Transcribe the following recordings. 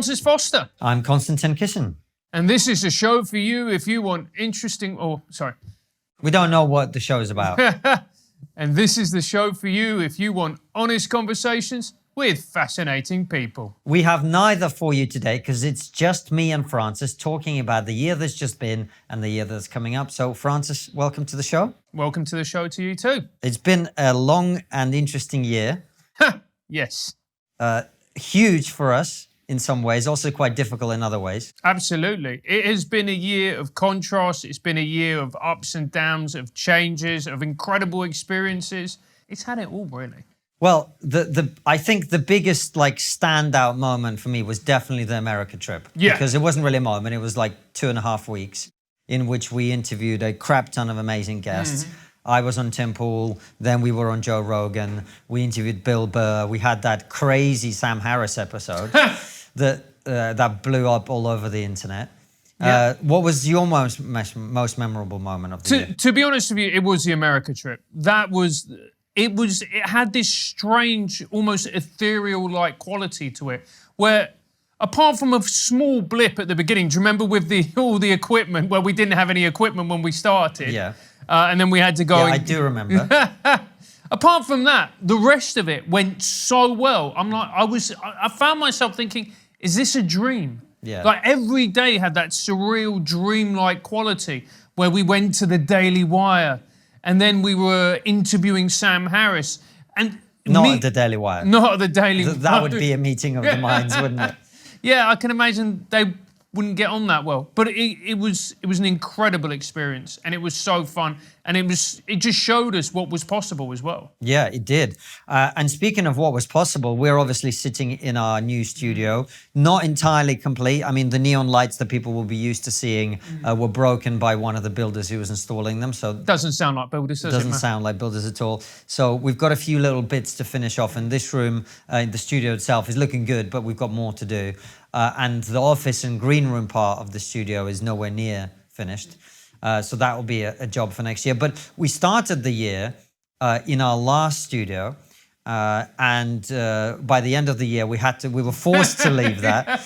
Francis Foster. I'm Konstantin Kisin. And this is a show for you if you want interesting, We don't know what the show is about. And this is the show for you if you want honest conversations with fascinating people. We have neither for you today because it's just me and Francis talking about the year that's just been and the year that's coming up. So Francis, welcome to the show. Welcome to the show to you too. It's been a long and interesting year. Yes. Huge for us in some ways, also quite difficult in other ways. Absolutely. It has been a year of contrast. It's been a year of ups and downs, of changes, of incredible experiences. It's had it all, really. Well, I think the biggest standout moment for me was definitely the America trip. Yeah. Because it wasn't really a moment. It was like 2.5 weeks in which we interviewed a crap ton of amazing guests. Mm-hmm. I was on Tim Pool, then we were on Joe Rogan. We interviewed Bill Burr. We had that crazy Sam Harris episode that blew up all over the internet. Yeah. What was your most memorable moment of the year? To be honest with you, it was the America trip. It had this strange, almost ethereal-like quality to it, where apart from a small blip at the beginning, do you remember with all the equipment, where we didn't have any equipment when we started? Yeah. And then we had to go. Yeah, I do remember. Apart from that, the rest of it went so well. I found myself thinking, is this a dream? Yeah. Like every day had that surreal, dreamlike quality where we went to the Daily Wire and then we were interviewing Sam Harris. And Not at the Daily Wire. Not at the Daily Wire. That would be a meeting of the minds, wouldn't it? Yeah, I can imagine they wouldn't get on that well. But it was an incredible experience and it was so fun. And it just showed us what was possible as well. Yeah, it did. And speaking of what was possible, we're obviously sitting in our new studio, not entirely complete. I mean, the neon lights that people will be used to seeing were broken by one of the builders who was installing them. So doesn't sound like builders, does it? Doesn't sound like builders at all. So we've got a few little bits to finish off. And this room, the studio itself, is looking good, but we've got more to do. And the office and green room part of the studio is nowhere near finished. So that will be a job for next year. But we started the year in our last studio, and by the end of the year, we were forced to leave that,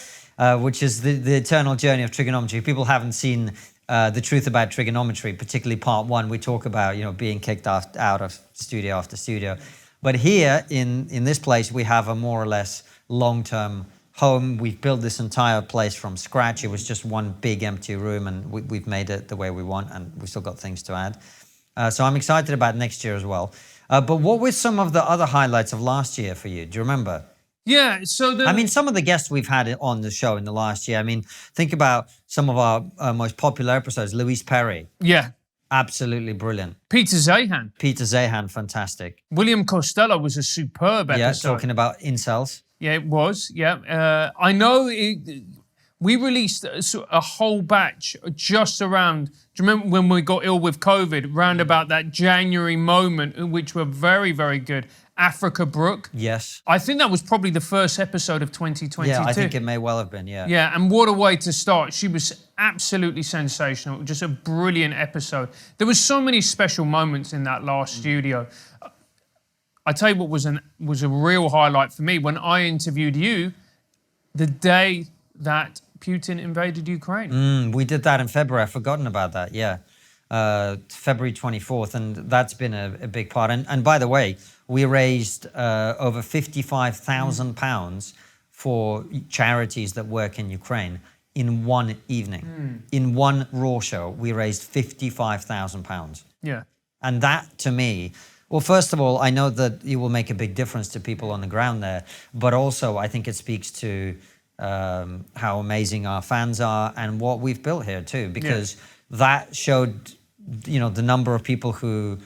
which is the eternal journey of trigonometry. If people haven't seen the truth about trigonometry, particularly part 1, we talk about being kicked out of studio after studio. But here in this place, we have a more or less long-term home. We've built this entire place from scratch. It was just one big empty room and we've made it the way we want and we've still got things to add. So I'm excited about next year as well. But what were some of the other highlights of last year for you? Do you remember? Yeah, so some of the guests we've had on the show in the last year, think about some of our most popular episodes. Louise Perry. Yeah. Absolutely brilliant. Peter Zahan, fantastic. William Costello was a superb episode. Yeah, talking about incels. Yeah, it was. Yeah, I know. We released a whole batch just around. Do you remember when we got ill with COVID? Round about that January moment, in which were very, very good. Africa Brooke. Yes. I think that was probably the first episode of 2022. Yeah, I think it may well have been. Yeah. Yeah, and what a way to start. She was absolutely sensational. Just a brilliant episode. There was so many special moments in that last studio. I tell you what was a real highlight for me when I interviewed you the day that Putin invaded Ukraine. We did that in February. I've forgotten about that. Yeah, February 24th, and that's been a big part. And by the way, we raised over £55,000 for charities that work in Ukraine in one evening. In one Raw show, we raised £55,000. Yeah, and that to me. Well, first of all, I know that it will make a big difference to people on the ground there, but also I think it speaks to how amazing our fans are and what we've built here too, because that showed, the number of people who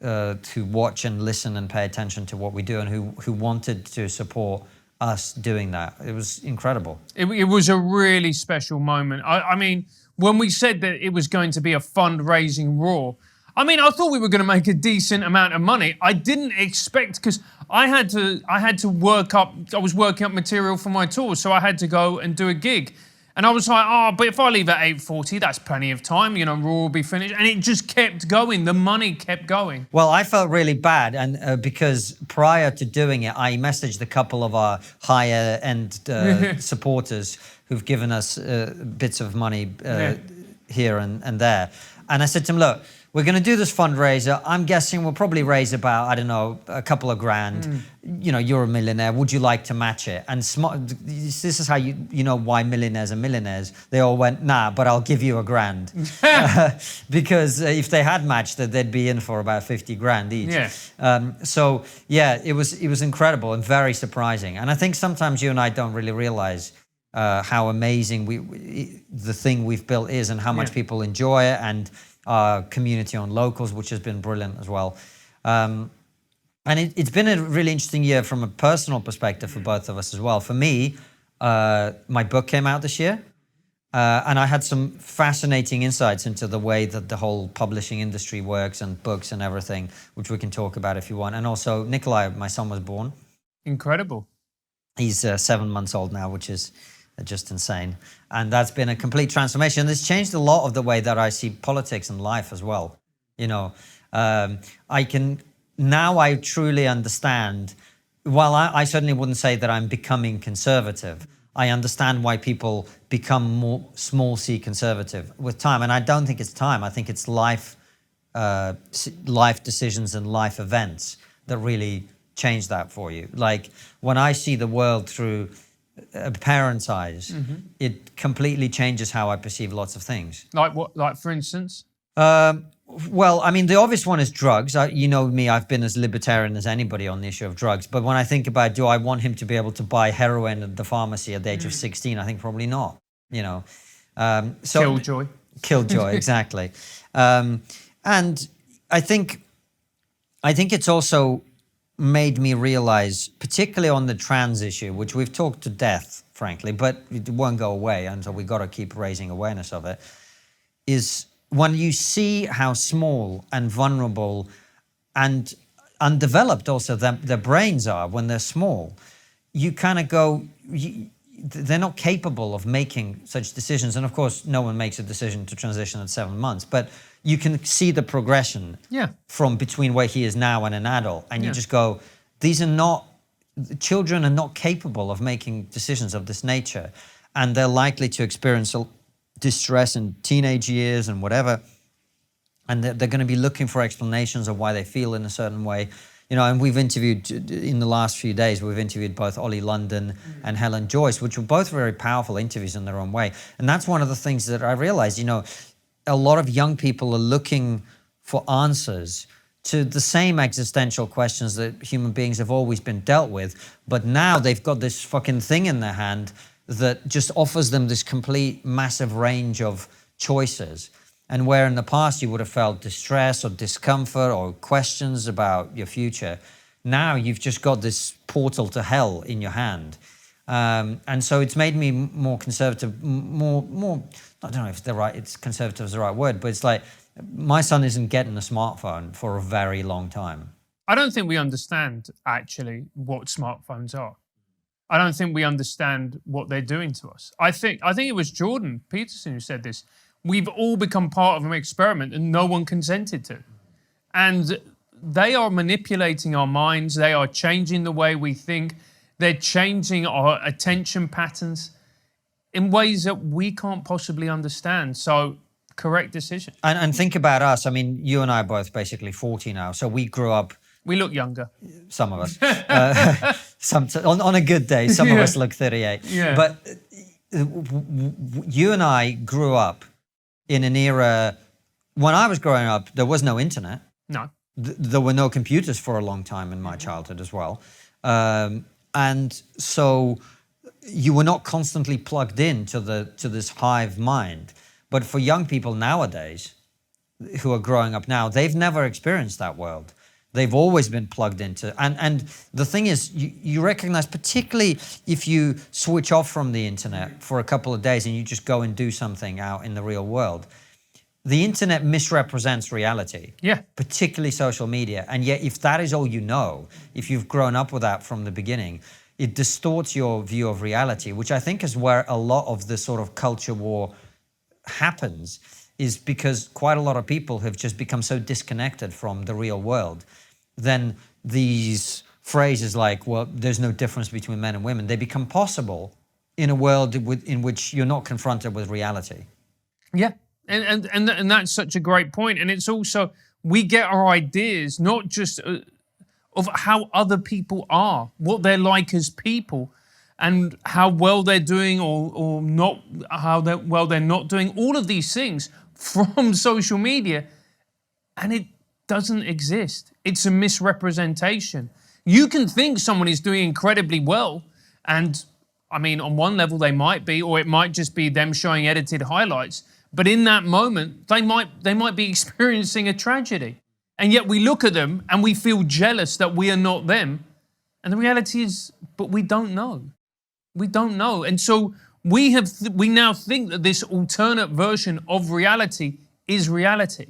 watch and listen and pay attention to what we do and who wanted to support us doing that. It was incredible. It was a really special moment. I mean, when we said that it was going to be a fundraising Raw, I thought we were going to make a decent amount of money. I didn't expect, because I had to work up. I was working up material for my tour, so I had to go and do a gig. And I was like, oh, but if I leave at 8:40, that's plenty of time. You know, Raw will be finished. And it just kept going. The money kept going. Well, I felt really bad, and because prior to doing it, I messaged a couple of our higher end supporters who've given us bits of money here and there. And I said to them, look, we're going to do this fundraiser. I'm guessing we'll probably raise about, I don't know, a couple of grand. You know, you're a millionaire. Would you like to match it? And this is how you know why millionaires are millionaires. They all went, nah, but I'll give you $1,000. Because if they had matched it, they'd be in for about 50 grand each. Yeah. So yeah, it was incredible and very surprising. And I think sometimes you and I don't really realize how amazing the thing we've built is, and how much people enjoy it, and our community on locals, which has been brilliant as well. And it's been a really interesting year from a personal perspective for both of us as well. For me, my book came out this year, and I had some fascinating insights into the way that the whole publishing industry works, and books and everything, which we can talk about if you want. And also, Nikolai, my son, was born. Incredible. He's 7 months old now, which is just insane. And that's been a complete transformation. It's changed a lot of the way that I see politics and life as well. You know, I truly understand, while I certainly wouldn't say that I'm becoming conservative, I understand why people become more small c conservative with time. And I don't think it's time. I think it's life decisions and life events that really change that for you. Like when I see the world through a parent's eyes, it completely changes how I perceive lots of things. Like what? Like for instance? Well, I mean, the obvious one is drugs. You know me, I've been as libertarian as anybody on the issue of drugs. But when I think about, do I want him to be able to buy heroin at the pharmacy at the age of 16? I think probably not, you know. So Killjoy. Killjoy, exactly. And I think it's also made me realize, particularly on the trans issue, which we've talked to death, frankly, but it won't go away, and so we got to keep raising awareness of it, is when you see how small and vulnerable and undeveloped also their brains are when they're small, you kind of go, they're not capable of making such decisions. And of course, no one makes a decision to transition at 7 months, but you can see the progression from between where he is now and an adult. And you just go, children are not capable of making decisions of this nature. And they're likely to experience distress in teenage years and whatever. And they're going to be looking for explanations of why they feel in a certain way. You know, and we've interviewed, in the last few days, we've interviewed both Ollie London and Helen Joyce, which were both very powerful interviews in their own way. And that's one of the things that I realized, you know, a lot of young people are looking for answers to the same existential questions that human beings have always been dealt with. But now they've got this fucking thing in their hand that just offers them this complete massive range of choices. And where in the past you would have felt distress or discomfort or questions about your future, now you've just got this portal to hell in your hand. And so it's made me more conservative, more, I don't know if conservative is the right word, but it's like, my son isn't getting a smartphone for a very long time. I don't think we understand actually what smartphones are. I don't think we understand what they're doing to us. I think it was Jordan Peterson who said this. We've all become part of an experiment and no one consented to. And they are manipulating our minds. They are changing the way we think. They're changing our attention patterns in ways that we can't possibly understand. So, correct decision. And think about us. I mean, you and I are both basically 40 now. So we grew up. We look younger. Some of us. On a good day, some of us look 38. Yeah. But you and I grew up in an era, when I was growing up, there was no internet. No. There were no computers for a long time in my childhood as well. And so you were not constantly plugged in to this hive mind. But for young people nowadays who are growing up now, they've never experienced that world. They've always been plugged into. And the thing is, you recognize, particularly if you switch off from the internet for a couple of days and you just go and do something out in the real world, the internet misrepresents reality. Yeah. Particularly social media. And yet, if that is all you know, if you've grown up with that from the beginning, it distorts your view of reality, which I think is where a lot of the sort of culture war happens, is because quite a lot of people have just become so disconnected from the real world. Then these phrases like, well, there's no difference between men and women, they become possible in a world in which you're not confronted with reality. Yeah, and that's such a great point. And it's also, we get our ideas not just of how other people are, what they're like as people, and how well they're doing or not, how well they're not doing, all of these things from social media, and it doesn't exist. It's a misrepresentation. You can think someone is doing incredibly well, and I mean, on one level they might be, or it might just be them showing edited highlights, but in that moment, they might be experiencing a tragedy. And yet we look at them and we feel jealous that we are not them. And the reality is, but we don't know. We don't know. And so we now think that this alternate version of reality is reality.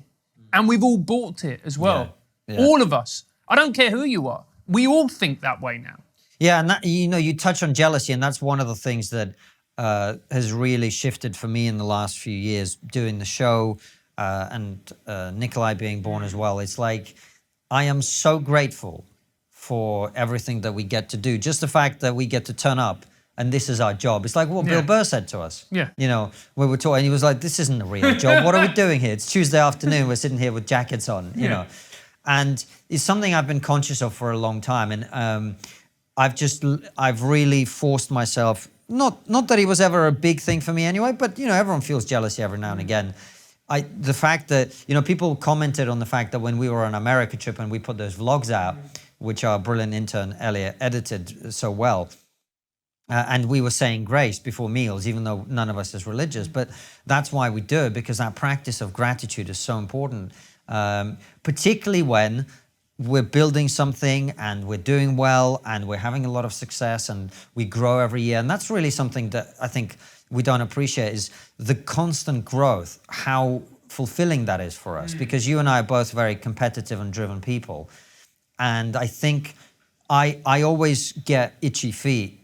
And we've all bought it as well. Yeah. Yeah. All of us. I don't care who you are. We all think that way now. Yeah, and that, you touch on jealousy, and that's one of the things that has really shifted for me in the last few years doing the show, and Nikolai being born as well. It's like, I am so grateful for everything that we get to do. Just the fact that we get to turn up and this is our job. It's like what Bill Burr said to us. Yeah. You know, we were talking, he was like, this isn't a real job. What are we doing here? It's Tuesday afternoon. We're sitting here with jackets on, you know. And it's something I've been conscious of for a long time. And I've really forced myself, not that it was ever a big thing for me anyway, but, you know, everyone feels jealousy every now and again. The fact that, you know, people commented on the fact that when we were on America trip and we put those vlogs out, which our brilliant intern Elliot edited so well, and we were saying grace before meals, even though none of us is religious, but that's why we do it, because that practice of gratitude is so important, particularly when we're building something and we're doing well and we're having a lot of success and we grow every year. And that's really something that I think we don't appreciate, is the constant growth, how fulfilling that is for us, because you and I are both very competitive and driven people. And I think I always get itchy feet,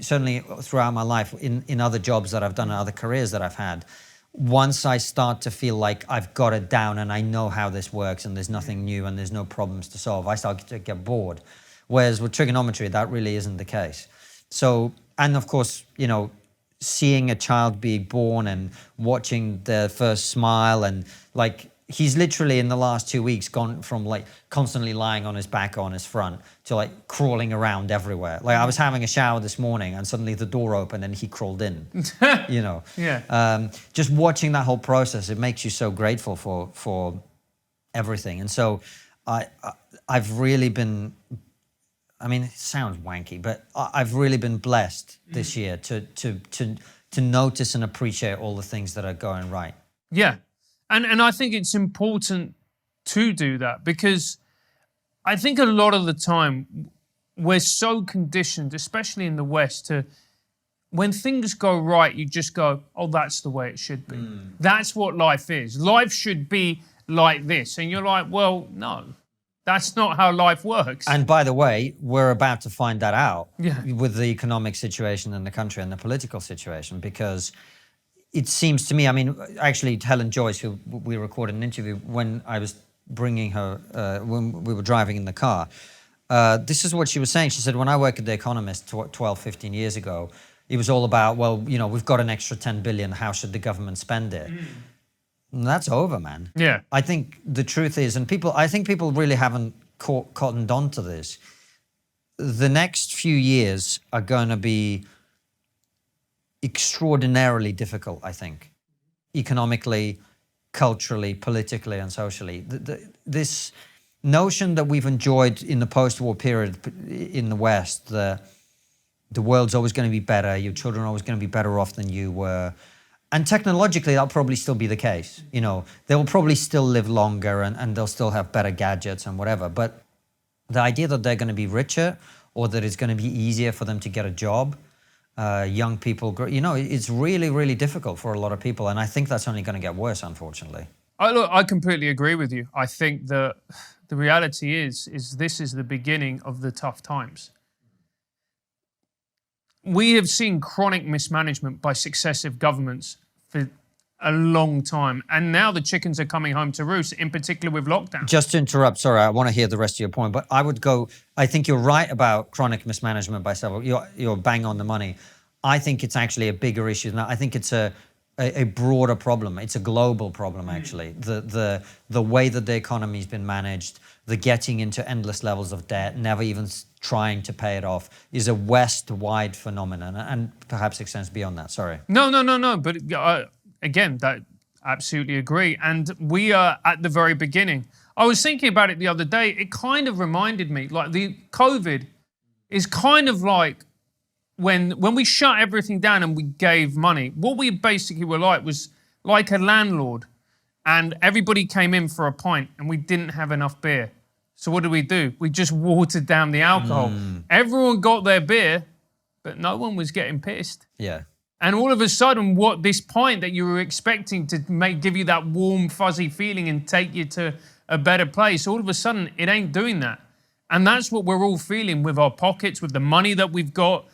certainly throughout my life, in other jobs that I've done and other careers that I've had. Once I start to feel like I've got it down and I know how this works and there's nothing new and there's no problems to solve, I start to get bored. Whereas with trigonometry, that really isn't the case. So, and of course, you know, seeing a child be born and watching their first smile, and like, he's literally in the last 2 weeks gone from like constantly lying on his back or on his front to like crawling around everywhere. Like, I was having a shower this morning and suddenly the door opened and he crawled in, you know. Yeah. Just watching that whole process, it makes you so grateful for everything. And so I've really been, I mean, it sounds wanky, but I've really been blessed this year to notice and appreciate all the things that are going right. Yeah. And I think it's important to do that, because I think a lot of the time we're so conditioned, especially in the West, to when things go right, you just go, oh, that's the way it should be. That's what life is. Life should be like this. And you're like, well, no, that's not how life works. And by the way, we're about to find that out with the economic situation in the country and the political situation, because it seems to me, I mean, actually, Helen Joyce, who we recorded an interview when I was bringing her, when we were driving in the car, this is what she was saying. She said, when I worked at The Economist 12, 15 years ago, it was all about, well, you know, we've got an extra 10 billion, how should the government spend it? And that's over, man. Yeah. I think the truth is, and I think people really haven't cottoned on to this, the next few years are going to be extraordinarily difficult, I think, economically, culturally, politically, and socially. This notion that we've enjoyed in the post-war period in the West, the world's always going to be better, your children are always going to be better off than you were, and technologically, that'll probably still be the case. You know, they will probably still live longer and they'll still have better gadgets and whatever. But the idea that they're going to be richer or that it's going to be easier for them to get a job, young people, you know, it's really, really difficult for a lot of people. And I think that's only going to get worse, unfortunately. Look, I completely agree with you. I think that the reality is this is the beginning of the tough times. we have seen chronic mismanagement by successive governments for a long time. And now the chickens are coming home to roost, in particular with lockdown. Just to interrupt, sorry, I want to hear the rest of your point, but I think you're right about chronic mismanagement by several, you're bang on the money. I think it's actually a bigger issue than that. I think it's a broader problem. It's a global problem, actually. The way that the economy's been managed, the getting into endless levels of debt, never even trying to pay it off, is a West-wide phenomenon, and perhaps extends beyond that. Sorry. No. But again, that absolutely agree. And we are at the very beginning. I was thinking about it the other day. It kind of reminded me, like the COVID is kind of like when we shut everything down and we gave money. What we basically were like was like a landlord, and everybody came in for a pint and we didn't have enough beer. So what do? We just watered down the alcohol. Everyone got their beer, but no one was getting pissed. Yeah. And all of a sudden, what this pint that you were expecting to give you that warm, fuzzy feeling and take you to a better place, all of a sudden, it ain't doing that. And that's what we're all feeling with our pockets, with the money that we've got.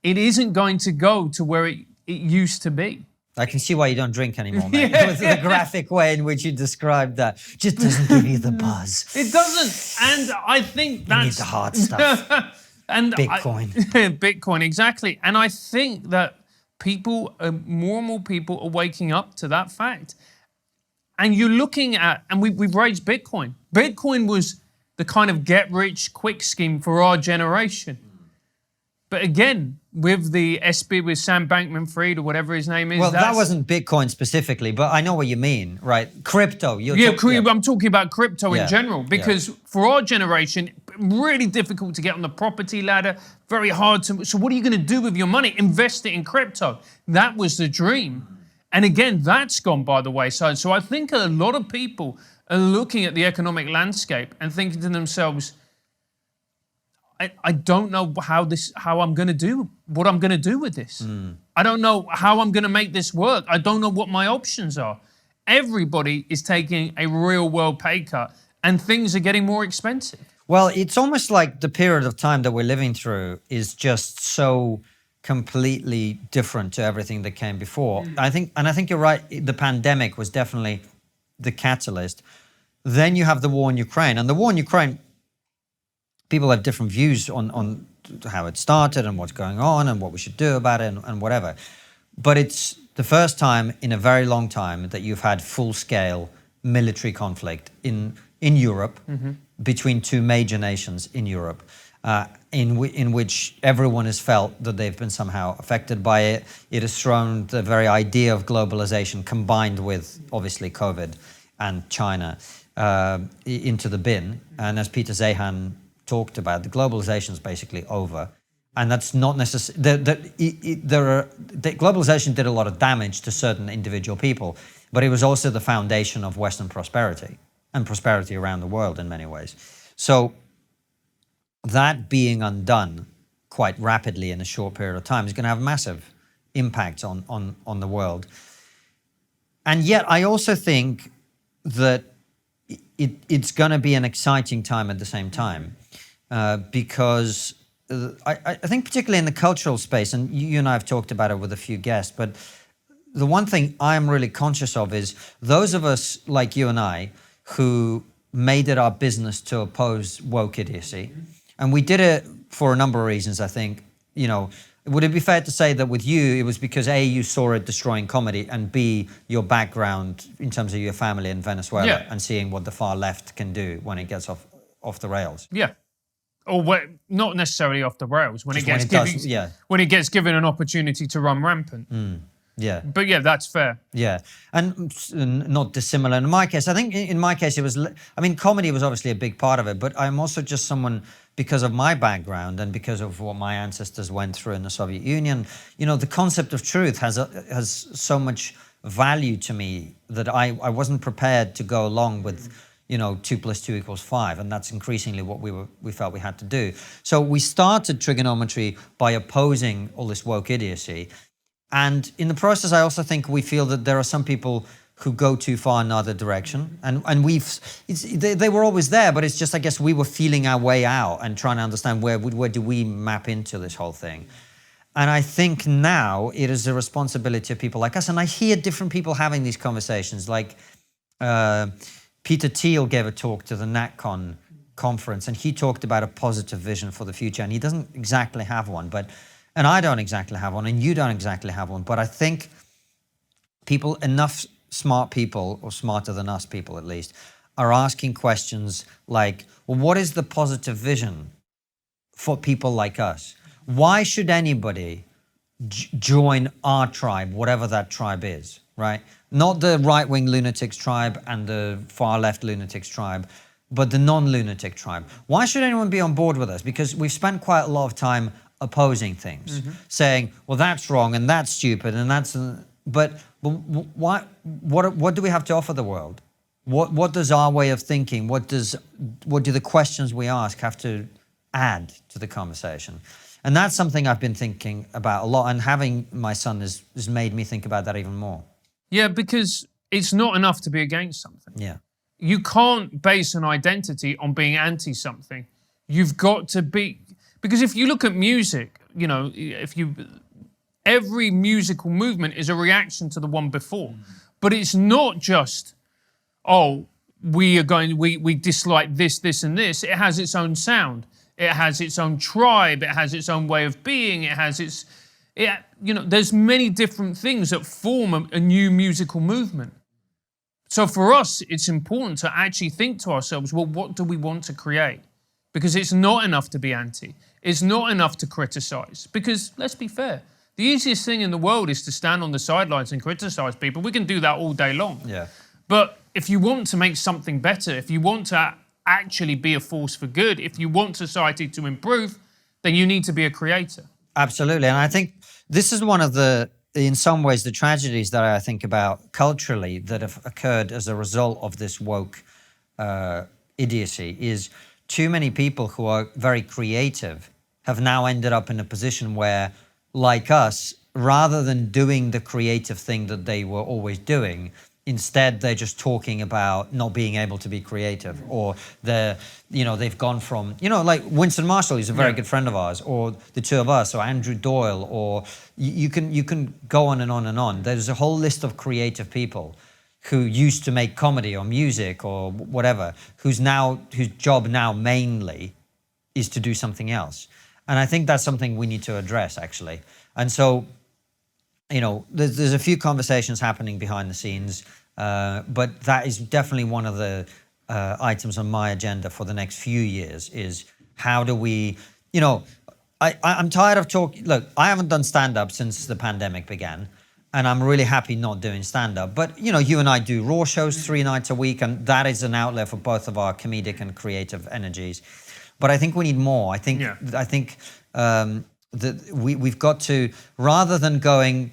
It isn't going to go to where it used to be. I can see why you don't drink anymore, mate. The graphic way in which you described that just doesn't give you the buzz. It doesn't. And I think that's... You need the hard stuff. And Bitcoin. Bitcoin, exactly. And I think that more and more people are waking up to that fact. And you're looking at, and we've raised Bitcoin. Bitcoin was the kind of get-rich-quick scheme for our generation. But again, with the SB, with Sam Bankman-Fried or whatever his name is. Well, that wasn't Bitcoin specifically, but I know what you mean, right? Crypto. I'm talking about crypto in general, because for our generation, really difficult to get on the property ladder, very hard to. So what are you going to do with your money? Invest it in crypto. That was the dream. And again, that's gone by the wayside. So I think a lot of people are looking at the economic landscape and thinking to themselves, I don't know how I'm going to do what I'm going to do with this. I don't know how I'm going to make this work. I don't know what my options are. Everybody is taking a real world pay cut and things are getting more expensive. Well, it's almost like the period of time that we're living through is just so completely different to everything that came before. I think you're right. The pandemic was definitely the catalyst. Then you have the war in Ukraine, and the war in Ukraine, people have different views on how it started and what's going on and what we should do about it and whatever. But it's the first time in a very long time that you've had full-scale military conflict in Europe between two major nations in Europe, in which everyone has felt that they've been somehow affected by it. It has thrown the very idea of globalization combined with, obviously, COVID and China into the bin. And as Peter Zeihan talked about, the globalization is basically over, and that's not necessarily. Globalization did a lot of damage to certain individual people, but it was also the foundation of Western prosperity and prosperity around the world in many ways. So that being undone quite rapidly in a short period of time is going to have massive impact on the world. And yet, I also think that it's going to be an exciting time at the same time. Because I think particularly in the cultural space, and you and I have talked about it with a few guests, but the one thing I'm really conscious of is those of us like you and I who made it our business to oppose woke idiocy, and we did it for a number of reasons, I think. Would it be fair to say that with you, it was because A, you saw it destroying comedy, and B, your background in terms of your family in Venezuela and seeing what the far left can do when it gets off the rails? Yeah. Or not necessarily off the rails, when it gets given an opportunity to run rampant. Yeah. But yeah, that's fair. Yeah. And not dissimilar in my case. I think in my case, comedy was obviously a big part of it, but I'm also just someone, because of my background and because of what my ancestors went through in the Soviet Union, the concept of truth has so much value to me that I wasn't prepared to go along with 2 + 2 = 5, and that's increasingly what we felt we had to do. So we started Triggernometry by opposing all this woke idiocy, and in the process, I also think we feel that there are some people who go too far in another direction, and they were always there, but it's just, I guess, we were feeling our way out and trying to understand where do we map into this whole thing. And I think now it is a responsibility of people like us. And I hear different people having these conversations. Like Peter Thiel gave a talk to the NatCon conference, and he talked about a positive vision for the future. And he doesn't exactly have one, and I don't exactly have one, and you don't exactly have one. But I think people, enough smart people, or smarter than us people at least, are asking questions like, well, what is the positive vision for people like us? Why should anybody join our tribe, whatever that tribe is, right? Not the right-wing lunatics tribe and the far-left lunatics tribe, but the non-lunatic tribe. Why should anyone be on board with us? Because we've spent quite a lot of time opposing things, saying, well, that's wrong and that's stupid and that's... But why? What do we have to offer the world? What does our way of thinking, what do the questions we ask have to add to the conversation? And that's something I've been thinking about a lot, and having my son has made me think about that even more. Yeah, because it's not enough to be against something. Yeah. You can't base an identity on being anti something. You've got to be, because if you look at music, you know, every musical movement is a reaction to the one before. But it's not just, oh, we dislike this, this, and this. It has its own sound. It has its own tribe. It has its own way of being. It has there's many different things that form a new musical movement. So for us, it's important to actually think to ourselves, well, what do we want to create? Because it's not enough to be anti. It's not enough to criticize. Because let's be fair, the easiest thing in the world is to stand on the sidelines and criticize people. We can do that all day long. Yeah. But if you want to make something better, if you want to actually be a force for good, if you want society to improve, then you need to be a creator. Absolutely. And I think this is one of the, in some ways, the tragedies that I think about culturally that have occurred as a result of this woke idiocy is too many people who are very creative have now ended up in a position where, like us, rather than doing the creative thing that they were always doing, instead, they're just talking about not being able to be creative, or they've gone from, like Winston Marshall, who's a very good friend of ours, or the two of us, or Andrew Doyle, or you can go on and on and on. There's a whole list of creative people who used to make comedy or music or whatever, whose job now mainly is to do something else. And I think that's something we need to address, actually. And so, there's a few conversations happening behind the scenes, but that is definitely one of the items on my agenda for the next few years is how do we, I'm tired of talking. Look, I haven't done stand-up since the pandemic began, and I'm really happy not doing stand-up. But, you and I do Raw shows 3 nights a week, and that is an outlet for both of our comedic and creative energies. But I think we need more. I think that we've got to, rather than going,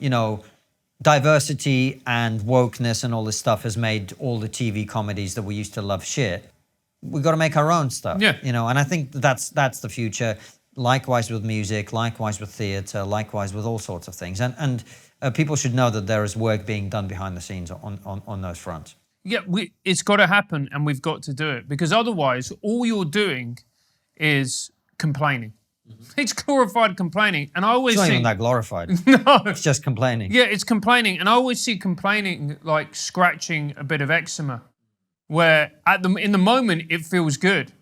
diversity and wokeness and all this stuff has made all the TV comedies that we used to love shit. We've got to make our own stuff, and I think that's the future. Likewise with music, likewise with theatre, likewise with all sorts of things. And people should know that there is work being done behind the scenes on those fronts. Yeah, it's got to happen, and we've got to do it, because otherwise all you're doing is complaining. It's glorified complaining. And I always It's not see... even that glorified. No. It's just complaining. Yeah, it's complaining. And I always see complaining like scratching a bit of eczema, where in the moment it feels good,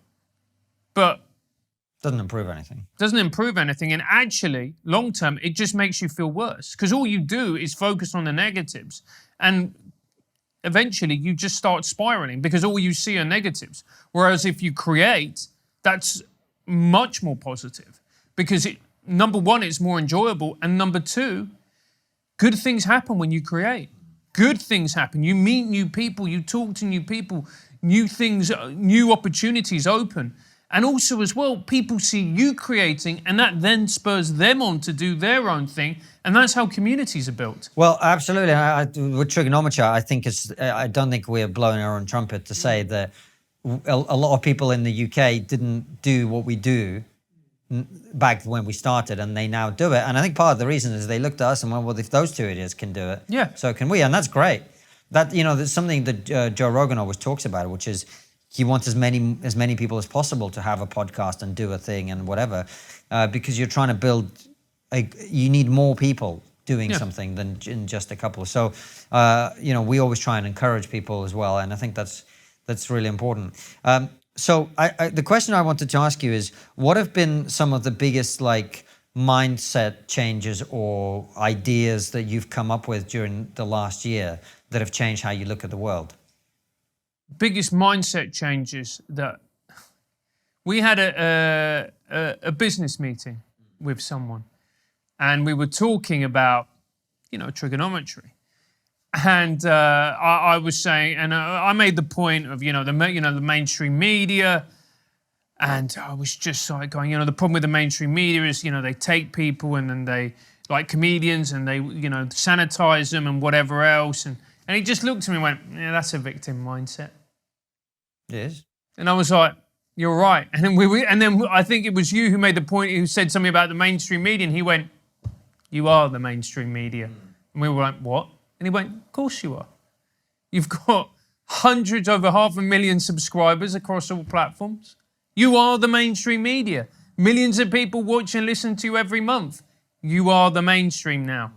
but... Doesn't improve anything. Doesn't improve anything. And actually, long term, it just makes you feel worse, because all you do is focus on the negatives. And eventually you just start spiraling because all you see are negatives. Whereas if you create, that's much more positive, because number one, it's more enjoyable, and number two, good things happen when you create. Good things happen. You meet new people, you talk to new people, new things, new opportunities open. And also as well, people see you creating, and that then spurs them on to do their own thing, and that's how communities are built. Well, absolutely. With TRIGGERnometry, I don't think we're blowing our own trumpet to say that a lot of people in the UK didn't do what we do back when we started, and they now do it. And I think part of the reason is they looked at us and went, well, if those two idiots can do it, so can we. And that's great. That, there's something that Joe Rogan always talks about, which is he wants as many people as possible to have a podcast and do a thing and whatever, because you're trying to build you need more people doing Yeah. something than just a couple. So, we always try and encourage people as well, and I think that's really important. So, the question I wanted to ask you is, what have been some of the biggest mindset changes or ideas that you've come up with during the last year that have changed how you look at the world? Biggest mindset changes that we had a business meeting with someone, and we were talking about, trigonometry. And I was saying, and I made the point of, the mainstream media. And I was just going, the problem with the mainstream media is, they take people and then they, like comedians, and they, sanitize them and whatever else. And he just looked at me and went, yeah, that's a victim mindset. Yes. And I was like, you're right. And then I think it was you who made the point, who said something about the mainstream media. And he went, you are the mainstream media. And we were like, what? And he went, of course you are. You've got hundreds, over 500,000 subscribers across all platforms. You are the mainstream media. Millions of people watch and listen to you every month. You are the mainstream now.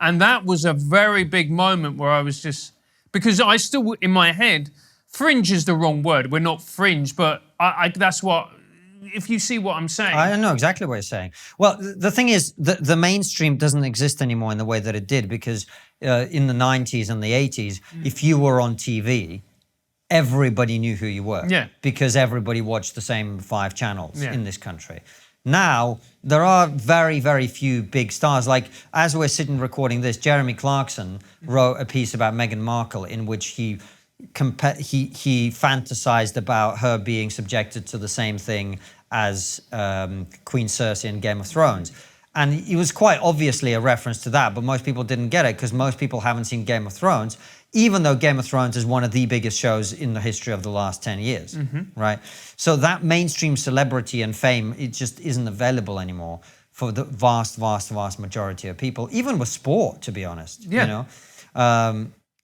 And that was a very big moment where I was just, because I still, in my head, fringe is the wrong word. We're not fringe, but that's what, if you see what I'm saying. I know exactly what you're saying. Well, the thing is, the mainstream doesn't exist anymore in the way that it did, because in the 90s and the 80s, if you were on TV, everybody knew who you were. Yeah. Because everybody watched the same 5 channels Yeah. in this country. Now, there are very, very few big stars. Like, as we're sitting recording this, Jeremy Clarkson wrote a piece about Meghan Markle in which he fantasized about her being subjected to the same thing as Queen Cersei in Game of Thrones. And it was quite obviously a reference to that, but most people didn't get it because most people haven't seen Game of Thrones, even though Game of Thrones is one of the biggest shows in the history of the last 10 years, right? So that mainstream celebrity and fame, it just isn't available anymore for the vast, vast, vast majority of people, even with sport, to be honest. Yeah.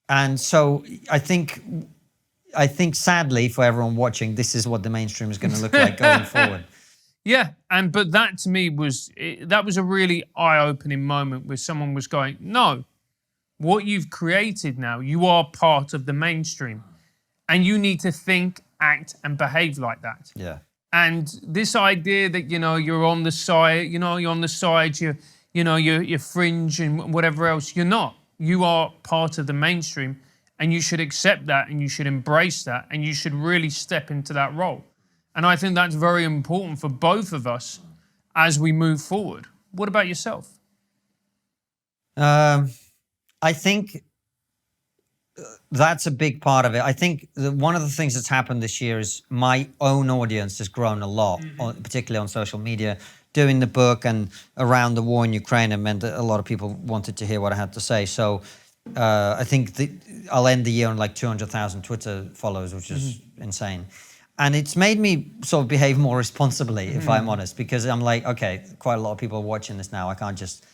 And so I think sadly for everyone watching, this is what the mainstream is going to look like going forward. Yeah, but that to me was a really eye-opening moment where someone was going, no, what you've created now, you are part of the mainstream, and you need to think, act, and behave like that. Yeah. And this idea that you're on the side, you're fringe and whatever else, you're not. You are part of the mainstream, and you should accept that, and you should embrace that, and you should really step into that role. And I think that's very important for both of us as we move forward. What about yourself? I think that's a big part of it. I think one of the things that's happened this year is my own audience has grown a lot, particularly on social media. Doing the book and around the war in Ukraine, it meant that a lot of people wanted to hear what I had to say. So I think I'll end the year on 200,000 Twitter followers, which is insane. And it's made me sort of behave more responsibly, if I'm honest, because I'm like, okay, quite a lot of people are watching this now. I can't just,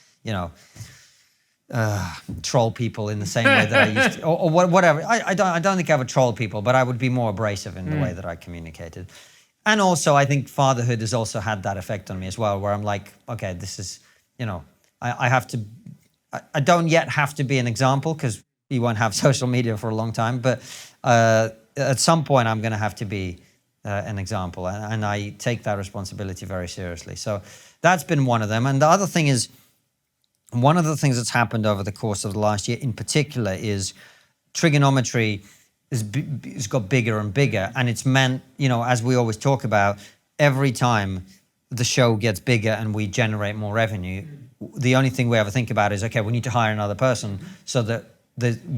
troll people in the same way that I used to, or whatever. I don't think I would troll people, but I would be more abrasive in the way that I communicated. And also, I think fatherhood has also had that effect on me as well, where I'm like, okay, this is, I have to, I don't yet have to be an example because you won't have social media for a long time, but at some point I'm going to have to be an example, and I take that responsibility very seriously. So that's been one of them. And the other thing is, one of the things that's happened over the course of the last year in particular is trigonometry has got bigger and bigger, and it's meant, as we always talk about, every time the show gets bigger and we generate more revenue, the only thing we ever think about is, okay, we need to hire another person so that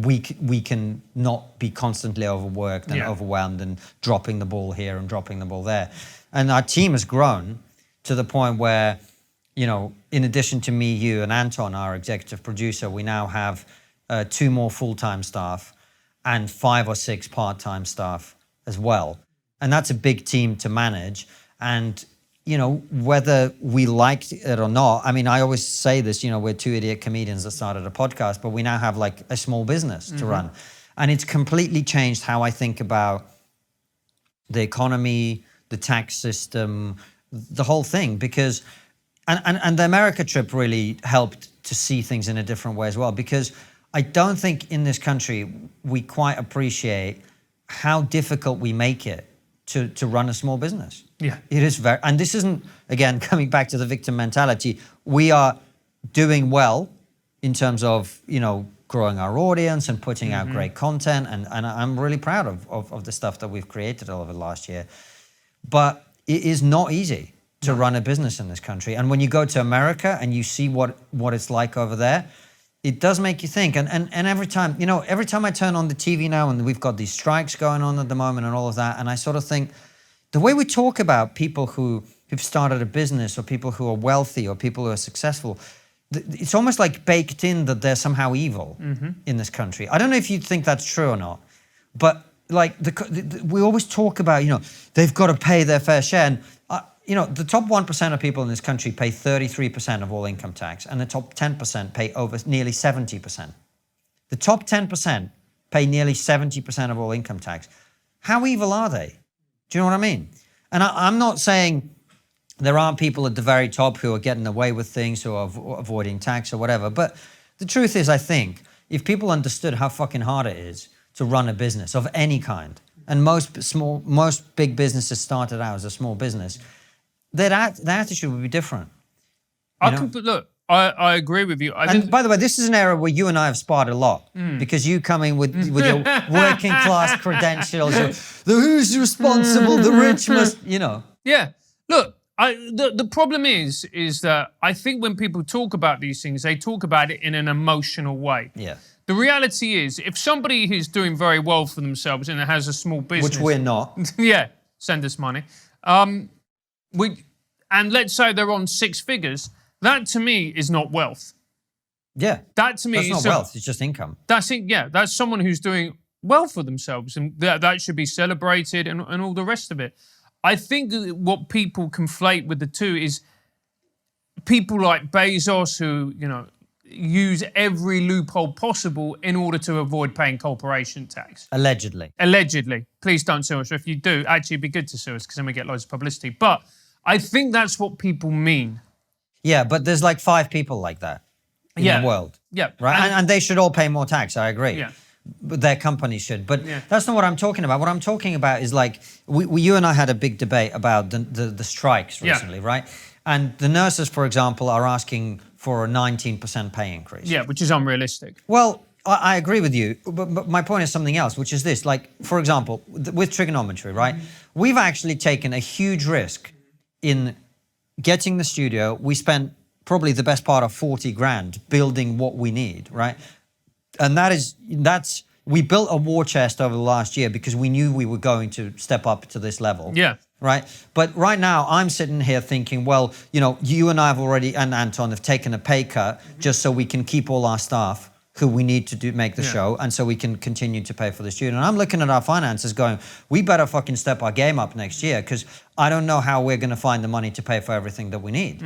we can not be constantly overworked and overwhelmed and dropping the ball here and dropping the ball there. And our team has grown to the point where, in addition to me, you, and Anton, our executive producer, we now have 2 more full-time staff and 5 or 6 part-time staff as well. And that's a big team to manage. And whether we liked it or not, I mean, I always say this, we're 2 idiot comedians that started a podcast, but we now have a small business to run. And it's completely changed how I think about the economy, the tax system, the whole thing, because, And the America trip really helped to see things in a different way as well, because I don't think in this country we quite appreciate how difficult we make it to run a small business. Yeah. It is very, and this isn't, again, coming back to the victim mentality, we are doing well in terms of, growing our audience and putting out great content. And I'm really proud of the stuff that we've created over the last year. But it is not easy to run a business in this country. And when you go to America and you see what it's like over there, it does make you think. And every time, every time I turn on the TV now, and we've got these strikes going on at the moment and all of that, and I sort of think, the way we talk about people who've started a business, or people who are wealthy, or people who are successful, it's almost like baked in that they're somehow evil in this country. I don't know if you think that's true or not, but like we always talk about, they've got to pay their fair share. And, the top 1% of people in this country pay 33% of all income tax, and the top 10% pay over nearly 70%. The top 10% pay nearly 70% of all income tax. How evil are they? Do you know what I mean? And I'm not saying there aren't people at the very top who are getting away with things, who are avoiding tax or whatever. But the truth is, I think, if people understood how fucking hard it is to run a business of any kind, and most big businesses started out as a small business, the attitude would be different. Look, I agree with you. And by the way, this is an area where you and I have sparred a lot, because you come in with your working class credentials, or who's responsible, the rich must, Yeah. Look, the problem is that I think when people talk about these things, they talk about it in an emotional way. Yeah. The reality is, if somebody who's doing very well for themselves and has a small business, which we're not, yeah, send us money. And let's say they're on six figures, that to me is not wealth. Yeah. That to me that's is not wealth, it's just income. That's it, yeah. That's someone who's doing well for themselves, and that should be celebrated and all the rest of it. I think what people conflate with the two is people like Bezos who, use every loophole possible in order to avoid paying corporation tax. Allegedly. Allegedly. Please don't sue us. Or if you do, actually it'd be good to sue us, because then we get loads of publicity. But I think that's what people mean. Yeah, but there's like 5 people like that in the world. Yeah. Right? And they should all pay more tax, I agree. Yeah. But their companies should. But that's not what I'm talking about. What I'm talking about is like, you and I had a big debate about the strikes recently, right? And the nurses, for example, are asking for a 19% pay increase. Yeah, which is unrealistic. Well, I agree with you, but my point is something else, which is this. Like, for example, with trigonometry, right? We've actually taken a huge risk in getting the studio. We spent probably the best part of 40 grand building what we need, right? And we built a war chest over the last year because we knew we were going to step up to this level. Yeah. Right. But right now I'm sitting here thinking, well, you and I have already, and Anton, have taken a pay cut just so we can keep all our staff who we need to make the show, and so we can continue to pay for the studio. And I'm looking at our finances going, we better fucking step our game up next year, because I don't know how we're going to find the money to pay for everything that we need,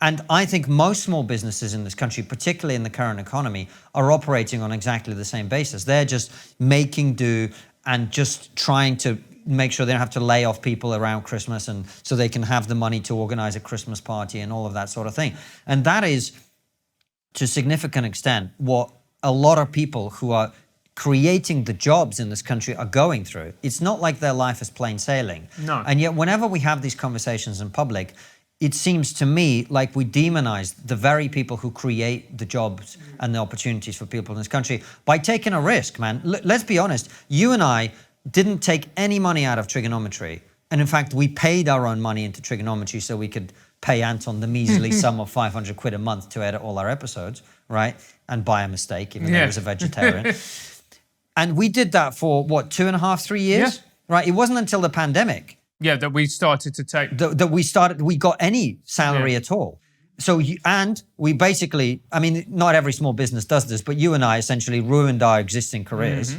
And I think most small businesses in this country, particularly in the current economy, are operating on exactly the same basis. They're just making do and just trying to make sure they don't have to lay off people around Christmas, and so they can have the money to organize a Christmas party and all of that sort of thing. And that is, to a significant extent, what a lot of people who are creating the jobs in this country are going through. It's not like their life is plain sailing. No. And yet whenever we have these conversations in public, it seems to me like we demonize the very people who create the jobs and the opportunities for people in this country by taking a risk, man. Let's be honest. You and I didn't take any money out of trigonometry. And in fact, we paid our own money into trigonometry so we could pay Anton the measly sum of 500 quid a month to edit all our episodes, right? And by a mistake, even though he was a vegetarian. And we did that for, what, 2.5, 3 years? Yeah. Right? It wasn't until the pandemic that we started to take... that we got any salary at all. So, and we basically, I mean, not every small business does this, but you and I essentially ruined our existing careers